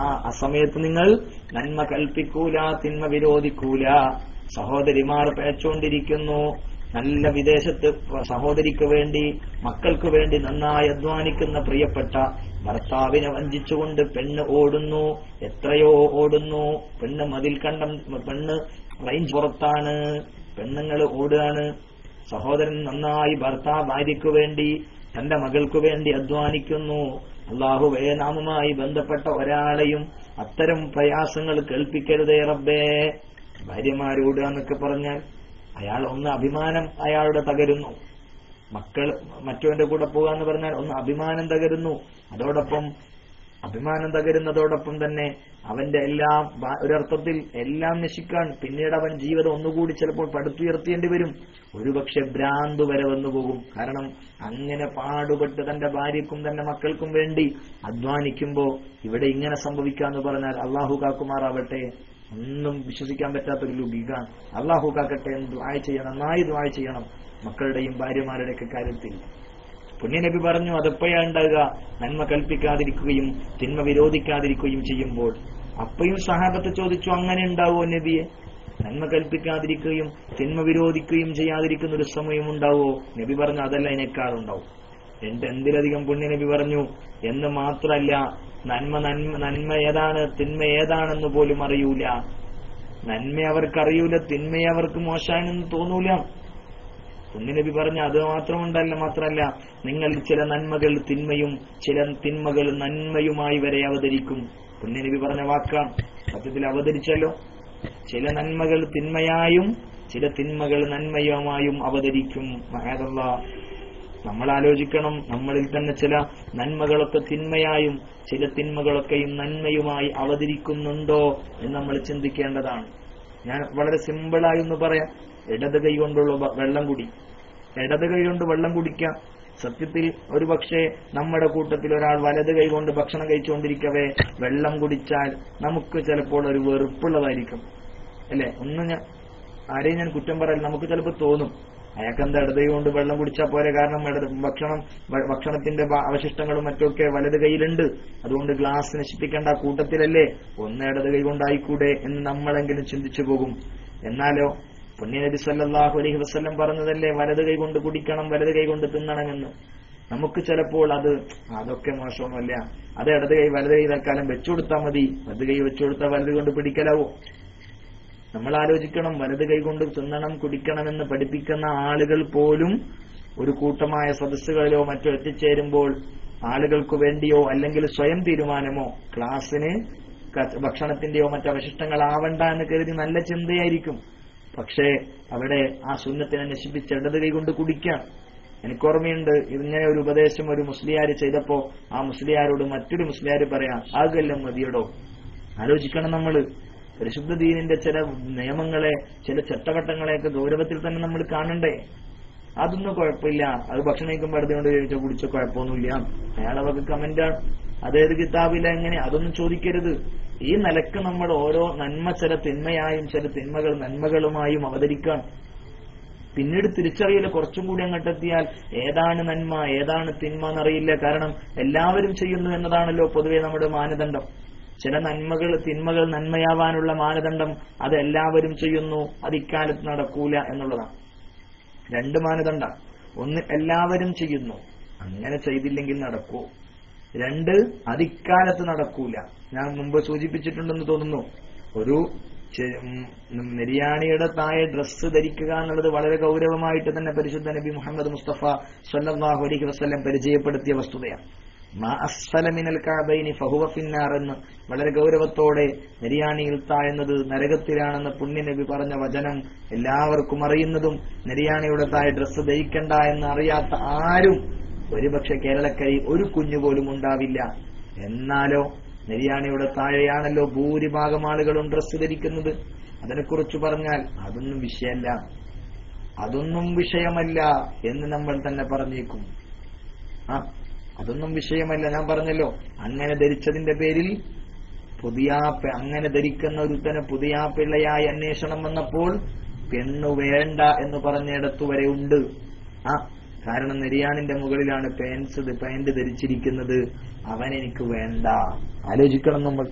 ആ സമയത്ത് നിങ്ങൾ നന്മ കൽപ്പിക്കൂല, തിന്മ വിരോധിക്കൂല. സഹോദരിമാർ പിഴച്ചുകൊണ്ടിരിക്കുന്നു. നല്ല വിദേശത്ത് സഹോദരിക്ക് വേണ്ടി, മക്കൾക്ക് വേണ്ടി നന്നായി അധ്വാനിക്കുന്ന പ്രിയപ്പെട്ട ഭർത്താവിനെ വഞ്ചിച്ചുകൊണ്ട് പെണ്ണ് ഓടുന്നു, എത്രയോ ഓടുന്നു. പെണ്ണ് മതിൽ കണ്ടം, പെണ്ണ് റേഞ്ച് പുറത്താണ്, പെണ്ണുങ്ങൾ ഓടുകയാണ്. സഹോദരൻ നന്നായി ഭാര്യയ്ക്ക് വേണ്ടി തന്റെ മകൾക്കു വേണ്ടി അധ്വാനിക്കുന്നു. അല്ലാഹുവേ, നാമുമായി ബന്ധപ്പെട്ട ഒരാളെയും അത്തരം പ്രയാസങ്ങൾ കേൾപ്പിക്കരുതേ റബ്ബേ. ഭാര്യമാരോട് എന്നൊക്കെ പറഞ്ഞാൽ അയാൾ ഒന്ന് അഭിമാനം അയാളുടെ തകരുന്നു. മക്കൾ മറ്റവന്റെ കൂടെ പോകാന്ന് പറഞ്ഞാൽ ഒന്ന് അഭിമാനം തകരുന്നു. അതോടൊപ്പം അഭിമാനം തകരുന്നതോടൊപ്പം തന്നെ അവന്റെ എല്ലാം ഒരർത്ഥത്തിൽ എല്ലാം നശിക്കാൻ, പിന്നീട് അവൻ ജീവിതം ഒന്നുകൂടി ചിലപ്പോൾ പടുത്തുയർത്തേണ്ടി വരും. ഒരുപക്ഷെ ഭ്രാന്ത് വരെ വന്നുപോകും. കാരണം അങ്ങനെ പാടുപെട്ട് തന്റെ ഭാര്യക്കും തന്റെ മക്കൾക്കും വേണ്ടി അധ്വാനിക്കുമ്പോ ഇവിടെ ഇങ്ങനെ സംഭവിക്കാന്ന് പറഞ്ഞാൽ അള്ളാഹു കാക്കുമാറാവട്ടെ. ഒന്നും വിശ്വസിക്കാൻ പറ്റാത്തൊരു ലുബീഖാണ്. അള്ളാഹു കാക്കട്ടെ എന്ന് ദുആ ചെയ്യണം, നന്നായി ദുആ ചെയ്യണം മക്കളുടെയും ഭാര്യമാരുടെയൊക്കെ കാര്യത്തിൽ. പുണ്യനബി പറഞ്ഞു, അതെപ്പോഴാണ് ഉണ്ടാകുക? നന്മ കൽപ്പിക്കാതിരിക്കുകയും തിന്മ വിരോധിക്കാതിരിക്കുകയും ചെയ്യുമ്പോൾ. അപ്പയും സഹാബത്ത് ചോദിച്ചു, അങ്ങനെ ഉണ്ടാവുമോ നബിയെ? നന്മ കൽപ്പിക്കാതിരിക്കുകയും തിന്മ വിരോധിക്കുകയും ചെയ്യാതിരിക്കുന്ന ഒരു സമയം ഉണ്ടാവുമോ? നബി പറഞ്ഞു, അതല്ല, അതിനേക്കാളുണ്ടാവും. എന്തിലധികം പുണ്യനബി പറഞ്ഞു എന്ന് മാത്രല്ല, നന്മ ഏതാണ് തിന്മ ഏതാണെന്ന് പോലും അറിയൂല. നന്മ അവർക്കറിയൂല, തിന്മയെ അവർക്ക് മോശമാണെന്ന് തോന്നൂല. പുണ്യനബി പറഞ്ഞ അത് മാത്രമല്ല, നിങ്ങൾ ചില നന്മകൾ തിന്മയും ചില തിന്മകൾ നന്മയുമായി വരെ അവതരിക്കും. പുണ്യനബി പറഞ്ഞ വാക്കാണ്, സത്യത്തിൽ അവതരിച്ചല്ലോ. ചില നന്മകൾ തിന്മയായും ചില തിന്മകൾ നന്മയുമായും അവതരിക്കും. മഹദല്ലാഹ്, നമ്മൾ ആലോചിക്കണം, നമ്മളിൽ തന്നെ ചില നന്മകളൊക്കെ തിന്മയായും ചില തിന്മകളൊക്കെയും നന്മയുമായി അവതരിക്കുന്നുണ്ടോ എന്ന് നമ്മൾ ചിന്തിക്കേണ്ടതാണ്. ഞാൻ വളരെ സിമ്പിളായി ഒന്ന് പറയാം. ഇടത് കൈ കൊണ്ടുള്ള വെള്ളം കുടി, ഇടത് കൈ കൊണ്ട് വെള്ളം കുടിക്കാം. സത്യത്തിൽ ഒരു പക്ഷേ നമ്മുടെ കൂട്ടത്തിൽ ഒരാൾ വലത് കൈ കൊണ്ട് ഭക്ഷണം കഴിച്ചുകൊണ്ടിരിക്കവേ വെള്ളം കുടിച്ചാൽ നമുക്ക് ചിലപ്പോൾ ഒരു വെറുപ്പുള്ളതായിരിക്കും, അല്ലെ? ആരെയും ഞാൻ കുറ്റം പറയില്ല. നമുക്ക് ചിലപ്പോൾ തോന്നും, അയാൾക്കെന്താ ഇടത് കൈ കൊണ്ട് വെള്ളം കുടിച്ചാൽ പോരെ, കാരണം ഭക്ഷണത്തിന്റെ അവശിഷ്ടങ്ങളും മറ്റൊക്കെ വലത് കൈയിലുണ്ട്, അതുകൊണ്ട് ഗ്ലാസ് നശിപ്പിക്കേണ്ട കൂട്ടത്തിലല്ലേ, ഒന്ന് ഇടത് കൈ കൊണ്ടായിക്കൂടെ എന്ന് നമ്മളെങ്കിലും ചിന്തിച്ചു പോകും. എന്നാലോ പുണ്യനബി സല്ലല്ലാഹു അലൈഹി വസല്ലം പറഞ്ഞതല്ലേ, വലത് കൈ കൊണ്ട് കുടിക്കണം, വലത് കൈ കൊണ്ട് തിന്നണമെന്ന്. നമുക്ക് ചിലപ്പോൾ അതൊക്കെ മോശമൊന്നുമല്ല, അത് ഇടത് കൈ വലത് കൈ തൽക്കാലം വെച്ചുകൊടുത്താൽ മതി, വലത് കൈ വെച്ചുകൊടുത്താൽ വലത് കൊണ്ട് പിടിക്കലാവോ? നമ്മൾ ആലോചിക്കണം, വലത് കൈ കൊണ്ട് തിന്നണം കുടിക്കണമെന്ന് പഠിപ്പിക്കുന്ന ആളുകൾ പോലും ഒരു കൂട്ടമായ സദസ്സുകളിലോ മറ്റോ എത്തിച്ചേരുമ്പോൾ ആളുകൾക്ക് വേണ്ടിയോ അല്ലെങ്കിൽ സ്വയം തീരുമാനമോ ക്ലാസ്സിന് ഭക്ഷണത്തിന്റെയോ മറ്റു അവശിഷ്ടങ്ങളാവണ്ട എന്ന് കരുതി നല്ല ചിന്തയായിരിക്കും. പക്ഷേ അവിടെ ആ സുന്നത്തിനെ നശിപ്പിച്ച് ഇടത് കൈ കൊണ്ട് കുടിക്കാം. എനിക്കോർമ്മയുണ്ട്, ഇങ്ങനെ ഒരു ഉപദേശം ഒരു മുസ്ലിയാര് ചെയ്തപ്പോ ആ മുസ്ലിയാരോട് മറ്റൊരു മുസ്ലിയാര് പറയാം, ആകെല്ലാം മതിയടോ. ആലോചിക്കണം, നമ്മള് പരിശുദ്ധ ദീനിന്റെ ചില നിയമങ്ങളെ ചില ചട്ടവട്ടങ്ങളെയൊക്കെ ഗൗരവത്തിൽ തന്നെ നമ്മൾ കാണണ്ടേ? അതൊന്നും കുഴപ്പമില്ല, അത് ഭക്ഷണം കഴിക്കുമ്പോൾ അടുത്ത് കൊണ്ട് ചോദിച്ചാൽ കുടിച്ച കുഴപ്പമൊന്നുമില്ല, അയാളെ വക കമന്റാണ്, അതേത് കിതാബില എങ്ങനെ, അതൊന്നും ചോദിക്കരുത്. ഈ നിലക്ക് നമ്മൾ ഓരോ നന്മ ചില തിന്മയായും ചില തിന്മകൾ നന്മകളുമായും അവതരിക്കാൻ. പിന്നീട് തിരിച്ചറിയില്ല, കുറച്ചും കൂടി അങ്ങോട്ടെത്തിയാൽ ഏതാണ് നന്മ ഏതാണ് തിന്മ എന്നറിയില്ല. കാരണം എല്ലാവരും ചെയ്യുന്നു എന്നതാണല്ലോ പൊതുവെ നമ്മുടെ മാനദണ്ഡം. ചില തിന്മകൾ നന്മയാവാനുള്ള മാനദണ്ഡം അത് എല്ലാവരും ചെയ്യുന്നു, അത് ഇക്കാലത്ത് നടക്കൂല എന്നുള്ളതാണ്. രണ്ട് മാനദണ്ഡം. ഒന്ന്, എല്ലാവരും ചെയ്യുന്നു, അങ്ങനെ ചെയ്തില്ലെങ്കിൽ നടക്കൂ. രണ്ട്, അത് ഇക്കാലത്ത് നടക്കൂല. ഞാൻ മുമ്പ് സൂചിപ്പിച്ചിട്ടുണ്ടെന്ന് തോന്നുന്നു, ഒരു നിര്യാണിയുടെ താഴെ ഡ്രസ്സ് ധരിക്കുക എന്നുള്ളത് വളരെ ഗൗരവമായിട്ട് തന്നെ പരിശുദ്ധ നബി മുഹമ്മദ് മുസ്തഫ സ്വല്ലല്ലാഹു അലൈഹി വസല്ലം പരിചയപ്പെടുത്തിയ വസ്തുതയാണ്. മാ അസ്ഫല മിനൽ കഅബൈനി ഫഹുവ ഫിന്നാർ എന്ന് വളരെ ഗൗരവത്തോടെ നിര്യാണിയിൽ താഴുന്നത് നരകത്തിലാണെന്ന് പുണ്യനബി പറഞ്ഞ വചനം എല്ലാവർക്കും അറിയുന്നതും നിര്യാണിയുടെ താഴെ ഡ്രസ്സ് ധരിക്കണ്ട എന്ന് അറിയാത്ത ആരും ഒരുപക്ഷെ കേരളക്കരയിൽ ഒരു കുഞ്ഞു പോലും ഉണ്ടാവില്ല. എന്നാലോ നിര്യാണിയുടെ താഴെയാണല്ലോ ഭൂരിഭാഗം ആളുകളും ഡ്രസ്സ് ധരിക്കുന്നത്. അതിനെക്കുറിച്ച് പറഞ്ഞാൽ അതൊന്നും വിഷയമല്ല എന്ന് നമ്മൾ തന്നെ പറഞ്ഞേക്കും. അതൊന്നും വിഷയമല്ല. ഞാൻ പറഞ്ഞല്ലോ, അങ്ങനെ ധരിച്ചതിന്റെ പേരിൽ അങ്ങനെ ധരിക്കുന്ന ഒരുത്തന് പുതിയാപ്പിള്ളയായി അന്വേഷണം വന്നപ്പോൾ പെണ്ണു വേണ്ട എന്ന് പറഞ്ഞിടത്തു വരെ ഉണ്ട്. കാരണം നിര്യാണിന്റെ മുകളിലാണ് പാന്റ് ധരിച്ചിരിക്കുന്നത്, അവനെനിക്ക് വേണ്ട. ആലോചിക്കണം നമ്മൾ.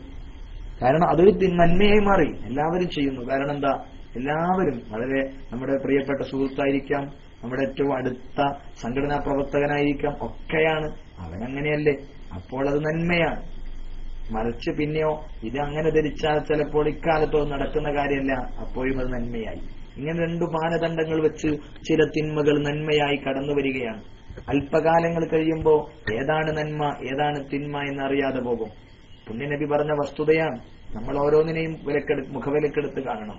കാരണം അതൊരു നന്മയായി മാറി, എല്ലാവരും ചെയ്യുന്നു. കാരണം എന്താ, എല്ലാവരും വളരെ നമ്മുടെ പ്രിയപ്പെട്ട സുഹൃത്തായിരിക്കാം, നമ്മുടെ ഏറ്റവും അടുത്ത സംഘടനാ പ്രവർത്തകനായിരിക്കാം, ഒക്കെയാണ്. അവനങ്ങനെയല്ലേ, അപ്പോൾ അത് നന്മയാണ്. മറിച്ച് പിന്നെയോ ഇത് അങ്ങനെ ധരിച്ചാൽ ചിലപ്പോൾ ഇക്കാലത്തോ നടക്കുന്ന കാര്യമല്ല, അപ്പോഴും അത് നന്മയായി. ഇങ്ങനെ രണ്ടു മാനദണ്ഡങ്ങൾ വെച്ച് ചില തിന്മകൾ നന്മയായി കടന്നു വരികയാണ്. അല്പകാലങ്ങൾ കഴിയുമ്പോൾ ഏതാണ് നന്മ ഏതാണ് തിന്മ എന്നറിയാതെ പോകും. പുണ്യനബി പറഞ്ഞ വസ്തുതയാണ്. നമ്മൾ ഓരോന്നിനെയും മുഖവിലക്കെടുത്ത് കാണണം.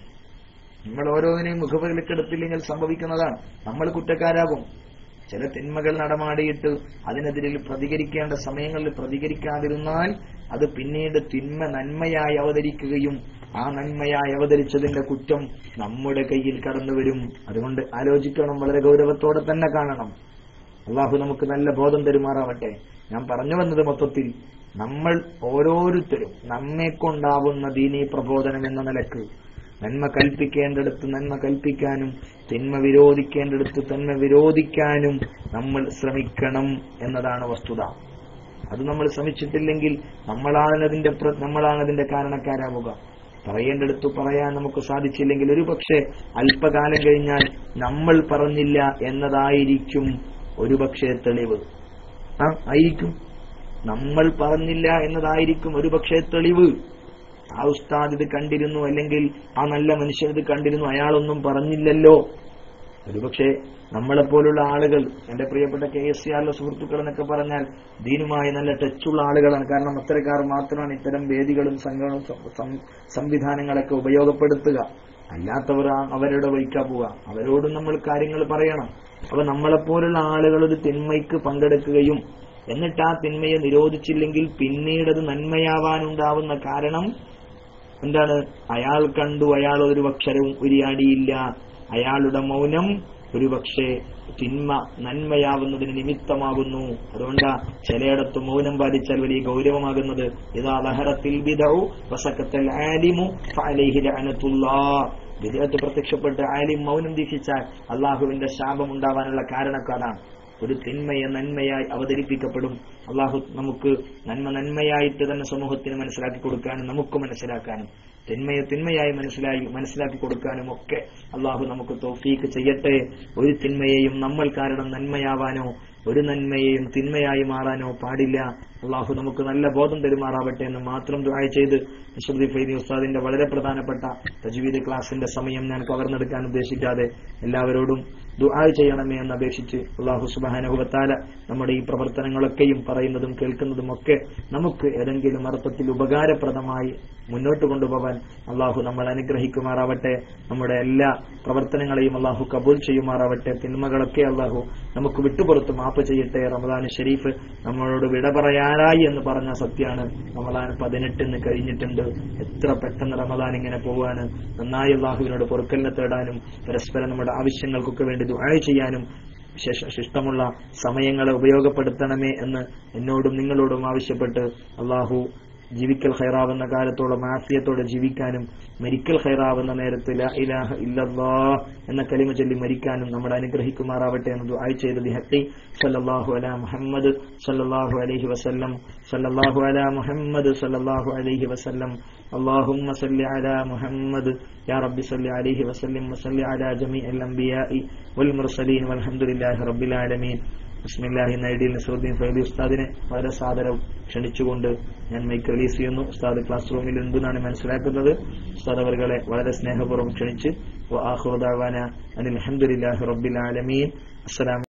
നമ്മൾ ഓരോന്നിനെയും മുഖവിലക്കെടുത്തില്ലെങ്കിൽ സംഭവിക്കുന്നതാണ്, നമ്മൾ കുറ്റക്കാരാകും. ചില തിന്മകൾ നടമാടിയിട്ട് അതിനെതിരിൽ പ്രതികരിക്കേണ്ട സമയങ്ങളിൽ പ്രതികരിക്കാതിരുന്നാൽ അത് പിന്നീട് തിന്മ നന്മയായി അവതരിക്കുകയും ആ നന്മയായി അവതരിച്ചതിന്റെ കുറ്റം നമ്മുടെ കയ്യിൽ കടന്നുവരും. അതുകൊണ്ട് ആലോചിക്കണം, വളരെ ഗൗരവത്തോടെ തന്നെ കാണണം. അള്ളാഹു നമുക്ക് നല്ല ബോധം തരുമാറാവട്ടെ. ഞാൻ പറഞ്ഞു വന്നത് മൊത്തത്തിൽ നമ്മൾ ഓരോരുത്തരും നമ്മെ കൊണ്ടാവുന്ന ദീനീ പ്രബോധനം എന്ന നിലക്ക് നന്മ കൽപ്പിക്കേണ്ടടുത്ത് നന്മ കൽപ്പിക്കാനും തിന്മ വിരോധിക്കേണ്ടടുത്ത് തിന്മ വിരോധിക്കാനും നമ്മൾ ശ്രമിക്കണം എന്നതാണ് വസ്തുത. അത് നമ്മൾ ശ്രമിച്ചിട്ടില്ലെങ്കിൽ നമ്മളാണതിന്റെ കാരണക്കാരാവുക. പറയേണ്ടടുത്ത് പറയാൻ നമുക്ക് സാധിച്ചില്ലെങ്കിൽ ഒരുപക്ഷെ അല്പകാലം കഴിഞ്ഞാൽ നമ്മൾ പറഞ്ഞില്ല എന്നതായിരിക്കും ഒരുപക്ഷെ തെളിവ്. ആയിരിക്കും, നമ്മൾ പറഞ്ഞില്ല എന്നതായിരിക്കും ഒരുപക്ഷെ തെളിവ്. ആ ഉസ്താദ് ഇത് കണ്ടിരുന്നു, അല്ലെങ്കിൽ ആ നല്ല മനുഷ്യൻ ഇത് കണ്ടിരുന്നു, അയാളൊന്നും പറഞ്ഞില്ലല്ലോ. ഒരുപക്ഷെ നമ്മളെപ്പോലുള്ള ആളുകൾ, എന്റെ പ്രിയപ്പെട്ട KSCRലെ സുഹൃത്തുക്കൾ എന്നൊക്കെ പറഞ്ഞാൽ ദീനുമായി നല്ല ടച്ചുള്ള ആളുകളാണ്. കാരണം അത്തരക്കാർ മാത്രമാണ് ഇത്തരം വേദികളും സംവിധാനങ്ങളൊക്കെ ഉപയോഗപ്പെടുത്തുക. അല്ലാത്തവർ അവരുടെ വഴിക്കാ പോവുക. അവരോടും നമ്മൾ കാര്യങ്ങൾ പറയണം. അപ്പൊ നമ്മളെപ്പോലുള്ള ആളുകൾ ഒരു തിന്മയ്ക്ക് പങ്കെടുക്കുകയും എന്നിട്ട് ആ തിന്മയെ നിരോധിച്ചില്ലെങ്കിൽ പിന്നീട് അത് നന്മയാവാനുണ്ടാവുന്ന കാരണം എന്താണ്? അയാൾ കണ്ടു, അയാൾ ഒരു അക്ഷരവും ഉരിയാടിയില്ല. അയാളുടെ മൗനം ഒരുപക്ഷെ തിന്മ നന്മയാവുന്നതിന് നിമിത്തമാകുന്നു. അതുകൊണ്ടാ ചിലയിടത്ത് മൗനം പാലിച്ചാൽ വലിയ ഗൗരവമാകുന്നത്. ഇദാ ലഹറത്തിൽ ബിദഉ വസക്കത്തൽ ആലിമു ഫഅലൈഹി ലഅനത്തുല്ലാഹ്. വിദഅത്ത് പ്രത്യക്ഷപ്പെട്ട് ആലിം മൗനം ദീക്ഷിച്ചാൽ അള്ളാഹുവിന്റെ ശാപം ഉണ്ടാവാനുള്ള കാരണക്കാരാണ്. ഒരു തിന്മയെ നന്മയായി അവതരിപ്പിക്കപ്പെടും. അള്ളാഹു നമുക്ക് നന്മയായിട്ട് തന്നെ സമൂഹത്തിന് മനസ്സിലാക്കി കൊടുക്കാനും നമുക്ക് മനസ്സിലാക്കാനും തിന്മയെ തിന്മയായി മനസ്സിലാക്കി കൊടുക്കാനും ഒക്കെ അള്ളാഹു നമുക്ക് തൗഫീക്ക് ചെയ്യട്ടെ. ഒരു തിന്മയെയും നമ്മൾ കാരണം നന്മയാവാനോ ഒരു നന്മയെയും തിന്മയായി മാറാനോ പാടില്ല. അള്ളാഹു നമുക്ക് നല്ല ബോധം തരുമാറാവട്ടെ എന്ന് മാത്രം ദുആ ചെയ്ത് മുസ്തഫ ഫൈദി ഉസ്താദിന്റെ വളരെ പ്രധാനപ്പെട്ട തജ്വീദ് ക്ലാസിന്റെ സമയം ഞാൻ കവർന്നെടുക്കാൻ ഉദ്ദേശിക്കാതെ എല്ലാവരോടും ദുആ ചെയ്യണമേ എന്ന് അപേക്ഷിച്ച് അള്ളാഹു സുബ്ഹാനഹു വ തആല നമ്മുടെ ഈ പ്രവർത്തനങ്ങളൊക്കെയും പറയുന്നതും കേൾക്കുന്നതും ഒക്കെ നമുക്ക് ഏതെങ്കിലും അർത്ഥത്തിൽ ഉപകാരപ്രദമായി മുന്നോട്ട് കൊണ്ടുപോകാൻ അള്ളാഹു നമ്മൾ അനുഗ്രഹിക്കുമാറാവട്ടെ. നമ്മുടെ എല്ലാ പ്രവർത്തനങ്ങളെയും അള്ളാഹു കബൂൽ ചെയ്യുമാറാവട്ടെ. തിന്മകളൊക്കെ അള്ളാഹു നമുക്ക് വിട്ടുപുറത്ത് മാപ്പ് ചെയ്യട്ടെ. റമദാൻ ഷരീഫ് നമ്മളോട് വിട പറയാനായി എന്ന് പറഞ്ഞ സത്യാണ്. റമദാൻ 18 കഴിഞ്ഞിട്ടുണ്ട്. എത്ര പെട്ടെന്ന് റമദാൻ ഇങ്ങനെ പോവാണ്. നന്നായി അള്ളാഹുവിനോട് പൊറുക്കലിനെ തേടാനും പരസ്പരം നമ്മുടെ ആവശ്യങ്ങൾക്കൊക്കെ വേണ്ടി ദുആ ചെയ്യാനും ശിഷ്ടമുള്ള സമയങ്ങളെ ഉപയോഗപ്പെടുത്തണമേ എന്ന് എന്നോടും നിങ്ങളോടും ആവശ്യപ്പെട്ട് അള്ളാഹു ജീവിക്കൽ ഖൈറാവുന്ന കാലത്തോളം ആഫിയത്തോടെ ജീവിക്കാനും മരിക്കൽ ഖൈറാവുന്ന നേരത്ത് ലാ ഇലാഹ ഇല്ലല്ലാഹ് എന്ന കലിമ ചൊല്ലി മരിക്കാനും നമ്മുടെ അനുഗ്രഹിക്കുമാറാവട്ടെ എന്ന് ദുആ ചെയ്ത ബിഹഖി സല്ലല്ലാഹു അലാ മുഹമ്മദ് സല്ലല്ലാഹു അലൈഹി വസല്ലം സല്ലല്ലാഹു അലാ മുഹമ്മദ് സല്ലല്ലാഹു അലൈഹി വസല്ലം اللهم صل على محمد يا رب صل عليه وسلم وصل على جميع الأنبياء والمرسلين والحمد لله رب العالمين. ബിസ്മില്ലാഹി എന്ന ഐഡിയിൽ നസറുദ്ദീൻ ഫൈദി ഉസ്താദിനെ വളരെ സാദരം ക്ഷണിച്ചുകൊണ്ട് ഞാൻ മൈക്ക് റിലീസ് ചെയ്യുന്നു. ഉസ്താദ് ക്ലാസ് റൂമിൽ ഉണ്ടെന്നാണ് മനസ്സിലാക്കുന്നത്. ഉസ്താദ് അവരെ വളരെ സ്നേഹപൂർവ്വം ക്ഷണിച്ച് വആഖിറു ദഅവാന അനിൽ ഹംദുലില്ലാഹി റബ്ബിൽ ആലമീൻ. അസ്സലാമു